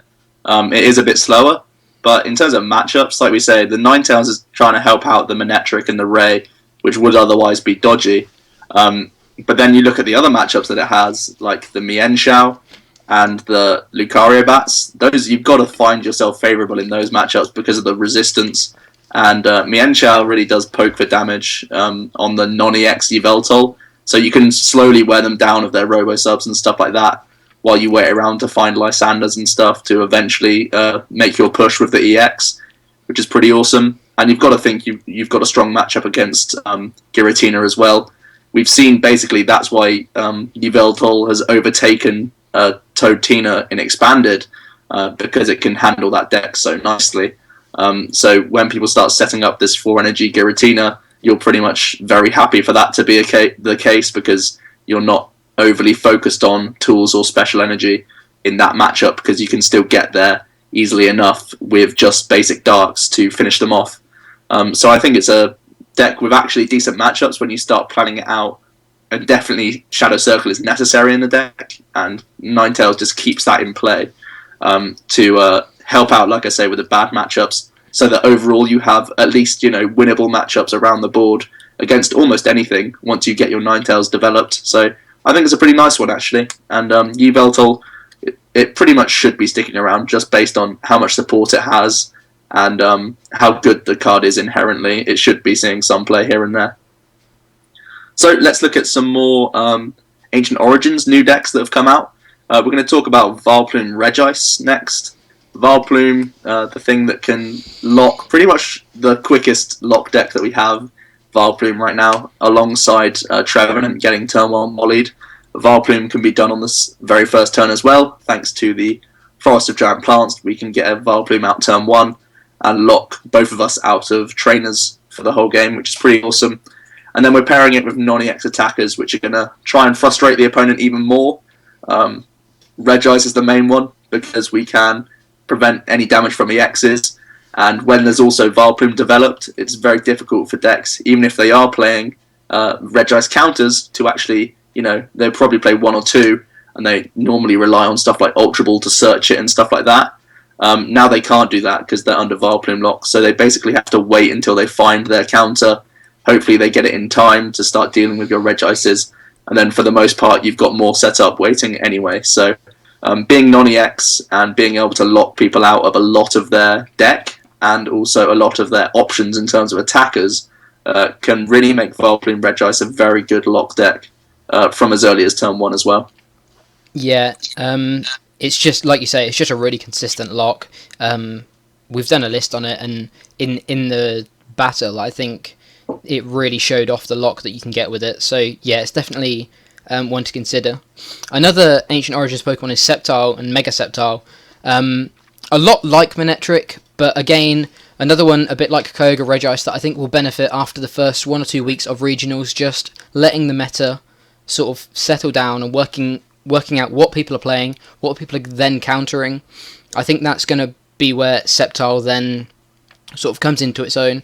It is a bit slower, but in terms of matchups, like we say, the Ninetales is trying to help out the Manectric and the Ray, which would otherwise be dodgy. But then you look at the other matchups that it has, like the Mienshao and the Lucario bats. Those, you've got to find yourself favourable in those matchups because of the resistance. And Mienshao really does poke for damage on the non-EX Yveltal, so you can slowly wear them down of their Robo-Subs and stuff like that, while you wait around to find Lysanders and stuff to eventually make your push with the EX, which is pretty awesome. And you've got to think you've got a strong matchup against Giratina as well. We've seen basically that's why Yveltal has overtaken Toadtina in Expanded, because it can handle that deck so nicely. So when people start setting up this 4-energy Giratina, you're pretty much very happy for that to be the case, because you're not overly focused on tools or special energy in that matchup, because you can still get there easily enough with just basic darks to finish them off. So I think it's a deck with actually decent matchups when you start planning it out, and definitely Shadow Circle is necessary in the deck, and Ninetales just keeps that in play to help out, like I say, with the bad matchups, so that overall you have at least, winnable matchups around the board against almost anything once you get your Ninetales developed. So I think it's a pretty nice one, actually. And Yveltal, it pretty much should be sticking around just based on how much support it has and how good the card is inherently. It should be seeing some play here and there. So let's look at some more Ancient Origins new decks that have come out. We're going to talk about Vileplume Regice next. Vileplume, the thing that can lock, pretty much the quickest lock deck that we have, Vileplume right now, alongside Trevenant getting turn 1 mollied. Vileplume can be done on the very first turn as well, thanks to the Forest of Giant Plants. We can get a Vileplume out turn 1 and lock both of us out of trainers for the whole game, which is pretty awesome. And then we're pairing it with non-EX attackers, which are going to try and frustrate the opponent even more. Regice is the main one, because we can prevent any damage from EXs, and when there's also Vileplume developed, it's very difficult for decks, even if they are playing Regice counters, to actually, they'll probably play 1 or 2, and they normally rely on stuff like Ultra Ball to search it and stuff like that. Now they can't do that because they're under Vileplume lock, so they basically have to wait until they find their counter. Hopefully they get it in time to start dealing with your Regices, and then for the most part you've got more setup waiting anyway. So being non-EX and being able to lock people out of a lot of their deck and also a lot of their options in terms of attackers can really make Vileplume Regice a very good lock deck from as early as turn 1 as well. Yeah, it's just, like you say, it's just a really consistent lock. We've done a list on it, and in the battle, I think it really showed off the lock that you can get with it. So yeah, it's definitely one to consider. Another Ancient Origins Pokemon is Sceptile and Mega Sceptile. A lot like Manectric, but again, another one a bit like Kyogre Regice that I think will benefit after the first 1 or 2 weeks of regionals, just letting the meta sort of settle down and working out what people are playing, what people are then countering. I think that's going to be where Sceptile then sort of comes into its own.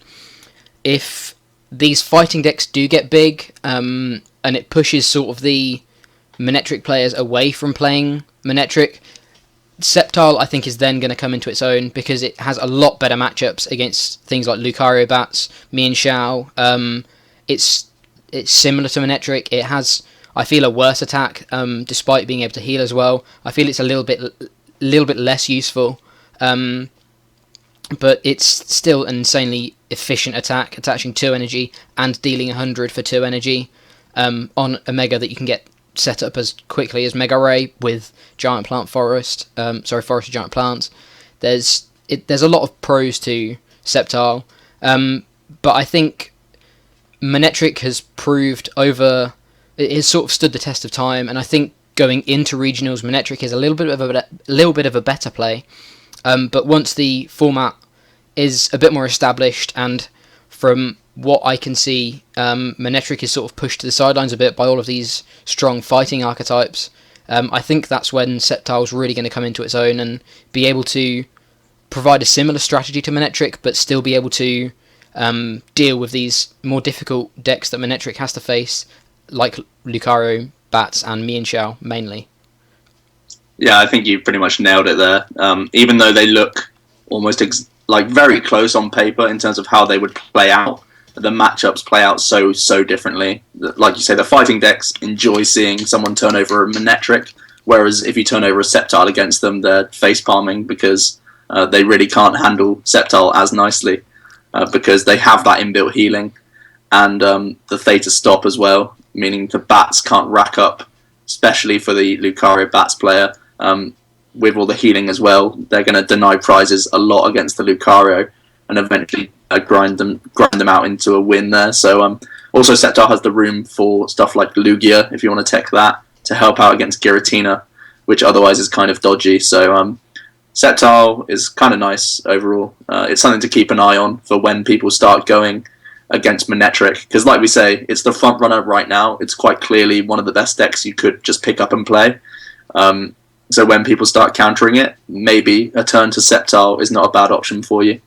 If these fighting decks do get big, and it pushes sort of the Manectric players away from playing Manectric, Sceptile I think is then going to come into its own because it has a lot better matchups against things like Lucario bats, Mienshao. It's similar to Manectric. It has, I feel, a worse attack, despite being able to heal as well. I feel it's a little bit less useful, but it's still an insanely efficient attack, attaching 2 energy and dealing 100 for 2 energy on a Mega that you can get set up as quickly as Mega Ray with Giant Plant Forest. Forest of Giant Plants. There's a lot of pros to Sceptile, but I think Manectric has proved over. It has sort of stood the test of time, and I think going into regionals, Manectric is a little bit of a better play. But once the format is a bit more established, and from what I can see, Manectric is sort of pushed to the sidelines a bit by all of these strong fighting archetypes. I think that's when Sceptile's really going to come into its own and be able to provide a similar strategy to Manectric, but still be able to deal with these more difficult decks that Manectric has to face, like Lucario, Bats, and Mienshao mainly. Yeah, I think you pretty much nailed it there. Even though they look almost very close on paper in terms of how they would play out, the matchups play out so differently. Like you say, the fighting decks enjoy seeing someone turn over a Manectric, whereas if you turn over a Sceptile against them, they're face palming because they really can't handle Sceptile as nicely because they have that inbuilt healing and the Theta Stop as well, meaning the Bats can't rack up, especially for the Lucario Bats player. With all the healing as well, they're going to deny prizes a lot against the Lucario and eventually grind them out into a win there. So also Sceptile has the room for stuff like Lugia, if you want to tech that, to help out against Giratina, which otherwise is kind of dodgy. So Sceptile is kind of nice overall. It's something to keep an eye on for when people start going against Manectric, because like we say, it's the front runner right now. It's quite clearly one of the best decks you could just pick up and play. So when people start countering it, maybe a turn to Sceptile is not a bad option for you.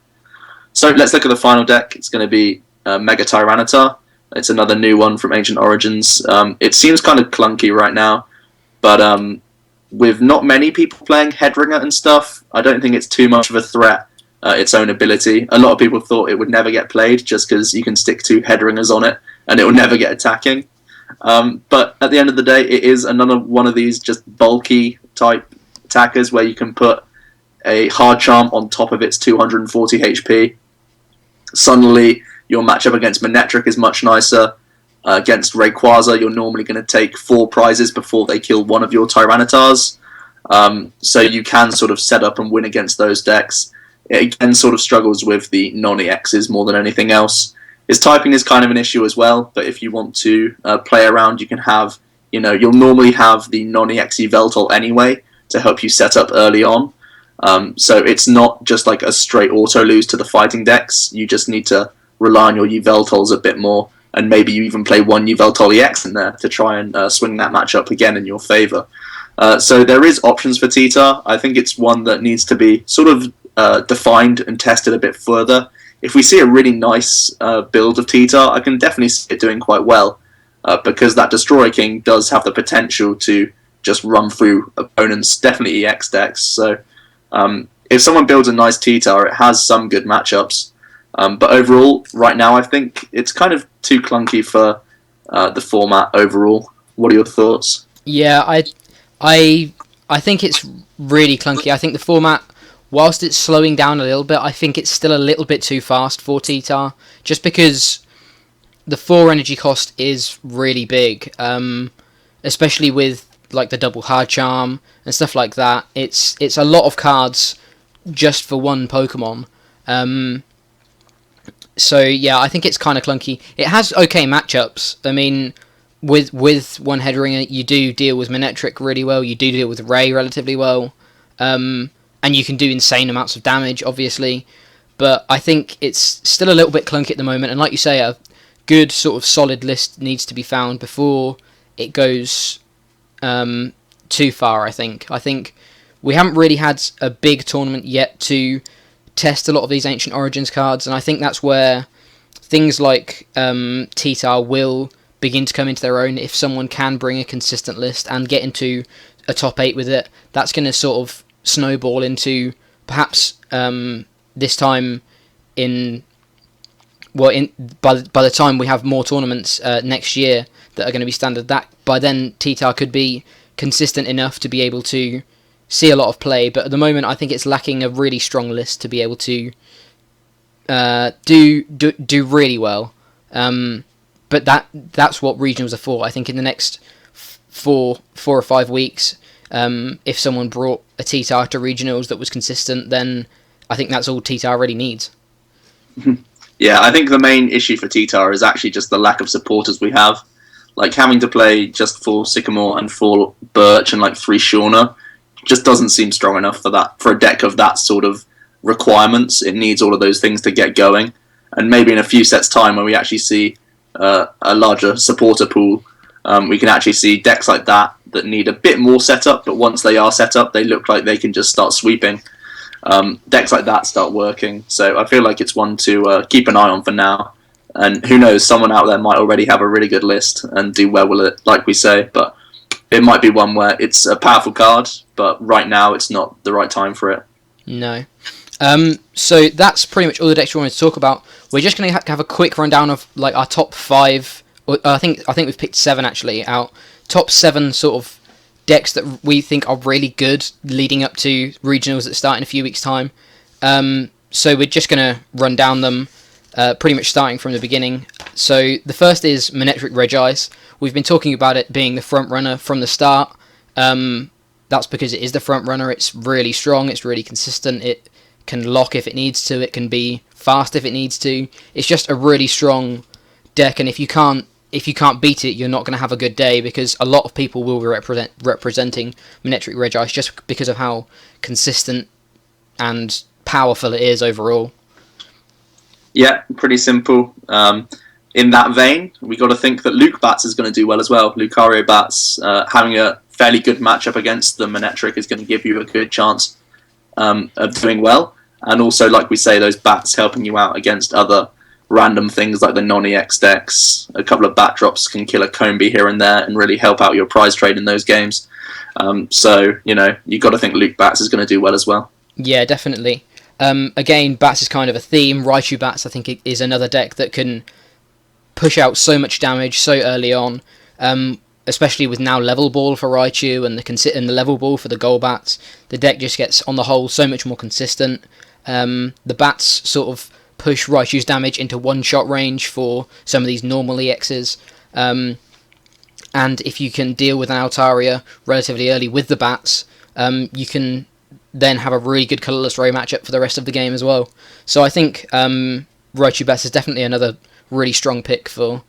So let's look at the final deck. It's going to be Mega Tyranitar. It's another new one from Ancient Origins. It seems kind of clunky right now, but with not many people playing Headringer and stuff, I don't think it's too much of a threat, its own ability. A lot of people thought it would never get played just because you can stick 2 Headringers on it and it will never get attacking. But at the end of the day, it is another one of these just bulky type attackers where you can put a hard charm on top of its 240 HP. Suddenly, your matchup against Manectric is much nicer. Against Rayquaza, you're normally going to take 4 prizes before they kill one of your Tyranitars. So you can sort of set up and win against those decks. It again sort of struggles with the non-EXs more than anything else. Its typing is kind of an issue as well, but if you want to play around, you can have, you'll normally have the non-EX Yveltal anyway to help you set up early on. So it's not just like a straight auto lose to the fighting decks. You just need to rely on your Yveltals a bit more, and maybe you even play 1 Yveltal EX in there to try and swing that matchup again in your favour. So there is options for T-Tar. I think it's one that needs to be sort of defined and tested a bit further. If we see a really nice build of T-Tar, I can definitely see it doing quite well, because that Destroy King does have the potential to just run through opponents, definitely EX decks. So if someone builds a nice T-Tar, it has some good matchups. But overall, right now, I think it's kind of too clunky for the format overall. What are your thoughts? Yeah, I think it's really clunky. I think the format, whilst it's slowing down a little bit, I think it's still a little bit too fast for T-Tar, just because the 4 energy cost is really big, especially with like the double hard charm and stuff like that. It's a lot of cards just for 1 Pokemon. So yeah, I think it's kind of clunky. It has okay matchups. I mean, with 1 Headringer, you do deal with Manectric really well. You do deal with Ray relatively well. And you can do insane amounts of damage, obviously. But I think it's still a little bit clunky at the moment. And like you say, a good sort of solid list needs to be found before it goes too far, I think. I think we haven't really had a big tournament yet to test a lot of these Ancient Origins cards. And I think that's where things like T-Tar will begin to come into their own. If someone can bring a consistent list and get into a top 8 with it, that's going to sort of snowball into perhaps this time by the time we have more tournaments next year that are going to be standard, that by then T-Tar could be consistent enough to be able to see a lot of play. But at the moment, I think it's lacking a really strong list to be able to do really well. But that's what regionals are for. I think in the next 4 or 5 weeks, if someone brought a T-Tar to regionals that was consistent, then I think that's all T-Tar really needs. Yeah, I think the main issue for T-Tar is actually just the lack of supporters we have. Like, having to play just 4 Sycamore and 4 Birch and like 3 Shauna just doesn't seem strong enough for a deck of that sort of requirements. It needs all of those things to get going. And maybe in a few sets' time, when we actually see a larger supporter pool, we can actually see decks like that need a bit more setup, but once they are set up, they look like they can just start sweeping. Decks like that start working. So I feel like it's one to keep an eye on for now. And who knows, someone out there might already have a really good list and do well with it, like we say. But it might be one where it's a powerful card, but right now it's not the right time for it. No. So that's pretty much all the decks we wanted to talk about. We're just going to have a quick rundown of like our top 5. I think we've picked 7 actually out. Top 7 sort of decks that we think are really good leading up to regionals that start in a few weeks' time. So we're just going to run down them, pretty much starting from the beginning. So the first is Manectric Regice. We've been talking about it being the front runner from the start. That's because it is the front runner. It's really strong. It's really consistent. It can lock if it needs to. It can be fast if it needs to. It's just a really strong deck, and if you can't beat it, you're not going to have a good day, because a lot of people will be representing Manectric Regice just because of how consistent and powerful it is overall. Yeah, pretty simple. In that vein, we got to think that Luke Bats is going to do well as well. Lucario Bats, having a fairly good matchup against the Manectric is going to give you a good chance of doing well. And also, like we say, those bats helping you out against other random things like the non-EX decks. A couple of bat drops can kill a Combi here and there and really help out your prize trade in those games. So, you know, you've got to think Luke Bats is going to do well as well. Yeah, definitely. Again, Bats is kind of a theme. Raichu Bats, I think, is another deck that can push out so much damage so early on, especially with now Level Ball for Raichu and the Level Ball for the Golbats. The deck just gets, on the whole, so much more consistent. The Bats sort of push Raichu's damage into one-shot range for some of these normal EXs. And if you can deal with an Altaria relatively early with the Bats, you can then have a really good Colourless Ray matchup for the rest of the game as well. So I think Raichu Bats is definitely another really strong pick for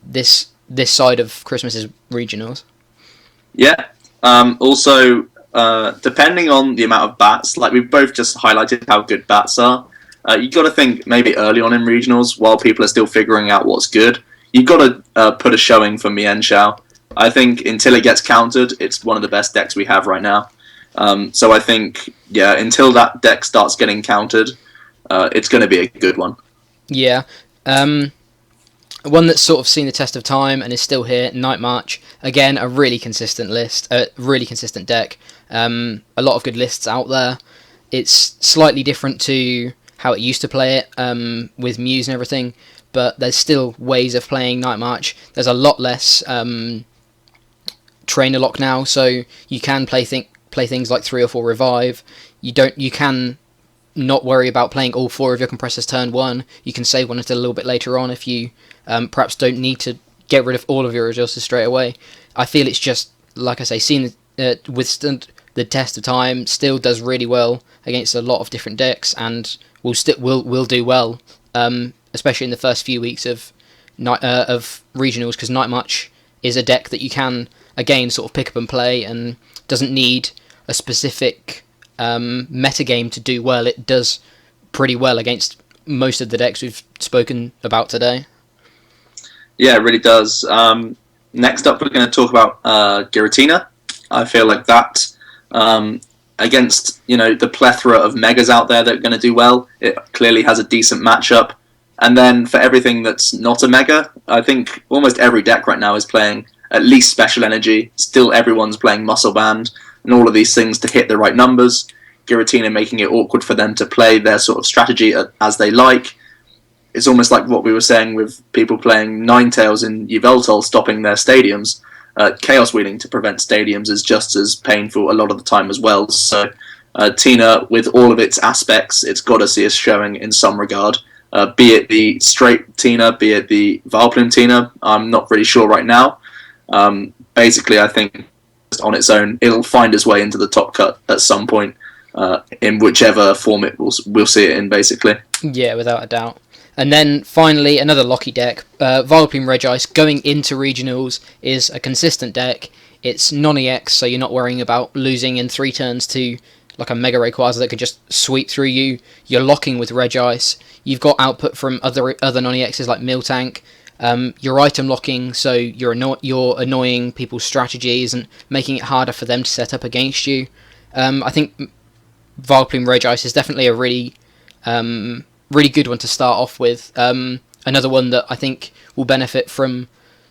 this side of Christmas's regionals. Yeah. Also, depending on the amount of bats, like we've both just highlighted how good bats are, you've got to think maybe early on in regionals, while people are still figuring out what's good, you've got to put a showing for Mienshao. I think until it gets countered, it's one of the best decks we have right now. So I think, yeah, until that deck starts getting countered, it's going to be a good one. Yeah. One that's sort of seen the test of time and is still here, Night March. Again, a really consistent list, a really consistent deck. A lot of good lists out there. It's slightly different to how it used to play it, with Muse and everything, but there's still ways of playing Night March. There's a lot less trainer lock now, so you can play things like 3 or 4 revive. You can not worry about playing all 4 of your compressors turn 1. You can save one until a little bit later on if you perhaps don't need to get rid of all of your resources straight away. I feel it's just, like I say, seen withstand the test of time, still does really well against a lot of different decks, and will do well, especially in the first few weeks of regionals, because Night March is a deck that you can again sort of pick up and play, and doesn't need a specific metagame to do well. It does pretty well against most of the decks we've spoken about today. Yeah, it really does. Next up, we're going to talk about Giratina. I feel like that, against the plethora of megas out there that are going to do well, it clearly has a decent matchup. And then for everything that's not a mega, I think almost every deck right now is playing at least Special Energy. Still, everyone's playing Muscle Band and all of these things to hit the right numbers. Giratina making it awkward for them to play their sort of strategy as they like. It's almost like what we were saying with people playing Ninetails in Yveltal stopping their stadiums. Chaos Wheeling to prevent stadiums is just as painful a lot of the time as well. So Tina, with all of its aspects, it's got to see us showing in some regard. Be it the straight Tina, be it the Vileplume Tina, I'm not really sure right now. Basically, I think on its own, it'll find its way into the top cut at some point, in whichever form we'll see it in, basically. Yeah, without a doubt. And then finally, another Locky deck. Vileplume Regice going into regionals is a consistent deck. It's non-EX, so you're not worrying about losing in 3 turns to like a Mega Rayquaza that can just sweep through you. You're locking with Regice. You've got output from other non-EXs like Miltank. You're item locking, so you're annoying people's strategies and making it harder for them to set up against you. I think Vileplume Regice is definitely a really good one to start off with. Another one that I think will benefit from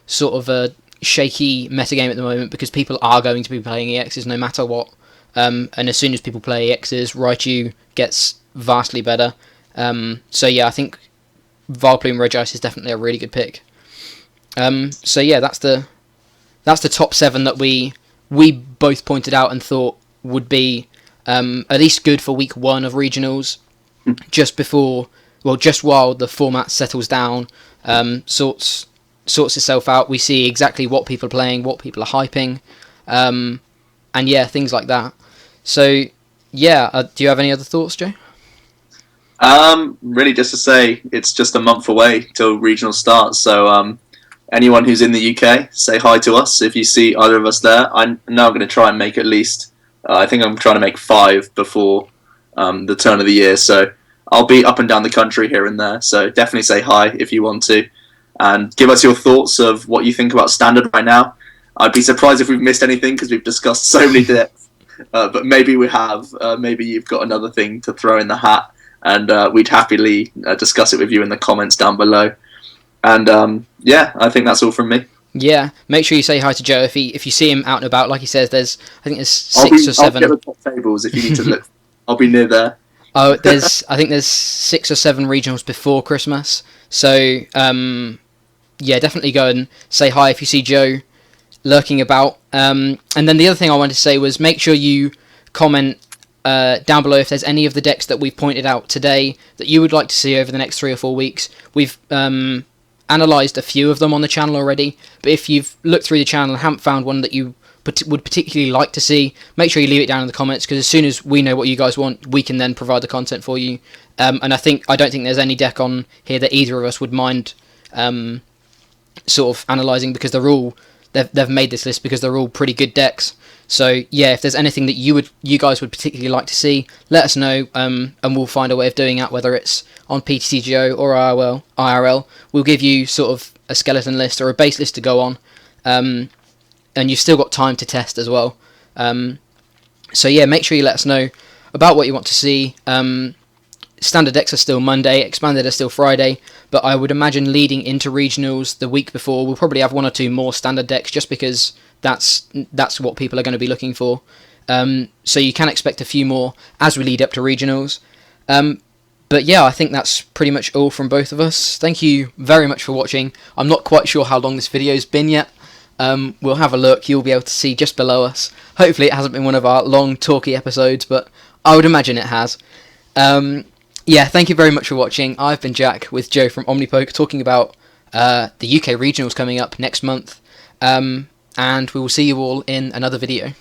sort of a shaky metagame at the moment, because people are going to be playing EXs no matter what. And as soon as people play EXs, Raichu gets vastly better. So yeah, I think Vileplume Regice is definitely a really good pick. So yeah, that's the top 7 that we both pointed out and thought would be at least good for week 1 of regionals, just while the format settles down, sorts itself out. We see exactly what people are playing, what people are hyping, and yeah, things like that. So yeah, do you have any other thoughts, Joe? Really just to say, it's just a month away till regional starts, so anyone who's in the UK, say hi to us if you see either of us there. I'm now going to try and make at least, I think I'm trying to make 5 before the turn of the year, so I'll be up and down the country here and there, so definitely say hi if you want to, and give us your thoughts of what you think about Standard right now. I'd be surprised if we've missed anything because we've discussed so many decks. But maybe we have. Maybe you've got another thing to throw in the hat, and we'd happily discuss it with you in the comments down below. And yeah, I think that's all from me. Yeah, make sure you say hi to Joe if you see him out and about. Like he says, I think there's 6 or 7. I'll get the top tables if you need to look. I'll be near there. Oh, I think there's 6 or 7 regionals before Christmas. So yeah, definitely go and say hi if you see Joe lurking about. And then the other thing I wanted to say was make sure you comment down below if there's any of the decks that we've pointed out today that you would like to see over the next 3 or 4 weeks. We've analysed a few of them on the channel already, but if you've looked through the channel and haven't found one that you would particularly like to see, make sure you leave it down in the comments, because as soon as we know what you guys want, we can then provide the content for you. And I don't think there's any deck on here that either of us would mind sort of analysing, because they've made this list because they're all pretty good decks. So yeah, if there's anything that you guys would particularly like to see, let us know, and we'll find a way of doing that, whether it's on PTCGO or IRL. We'll give you sort of a skeleton list or a base list to go on, and you've still got time to test as well. So yeah, make sure you let us know about what you want to see. Standard decks are still Monday, expanded are still Friday, but I would imagine leading into regionals the week before, we'll probably have 1 or 2 more standard decks, just because that's what people are going to be looking for. So you can expect a few more as we lead up to regionals. But yeah, I think that's pretty much all from both of us. Thank you very much for watching. I'm not quite sure how long this video's been yet. We'll have a look. You'll be able to see just below us. Hopefully it hasn't been one of our long talky episodes, but I would imagine it has. Yeah, thank you very much for watching. I've been Jack with Joe from Omnipoke, talking about the UK regionals coming up next month. And we will see you all in another video.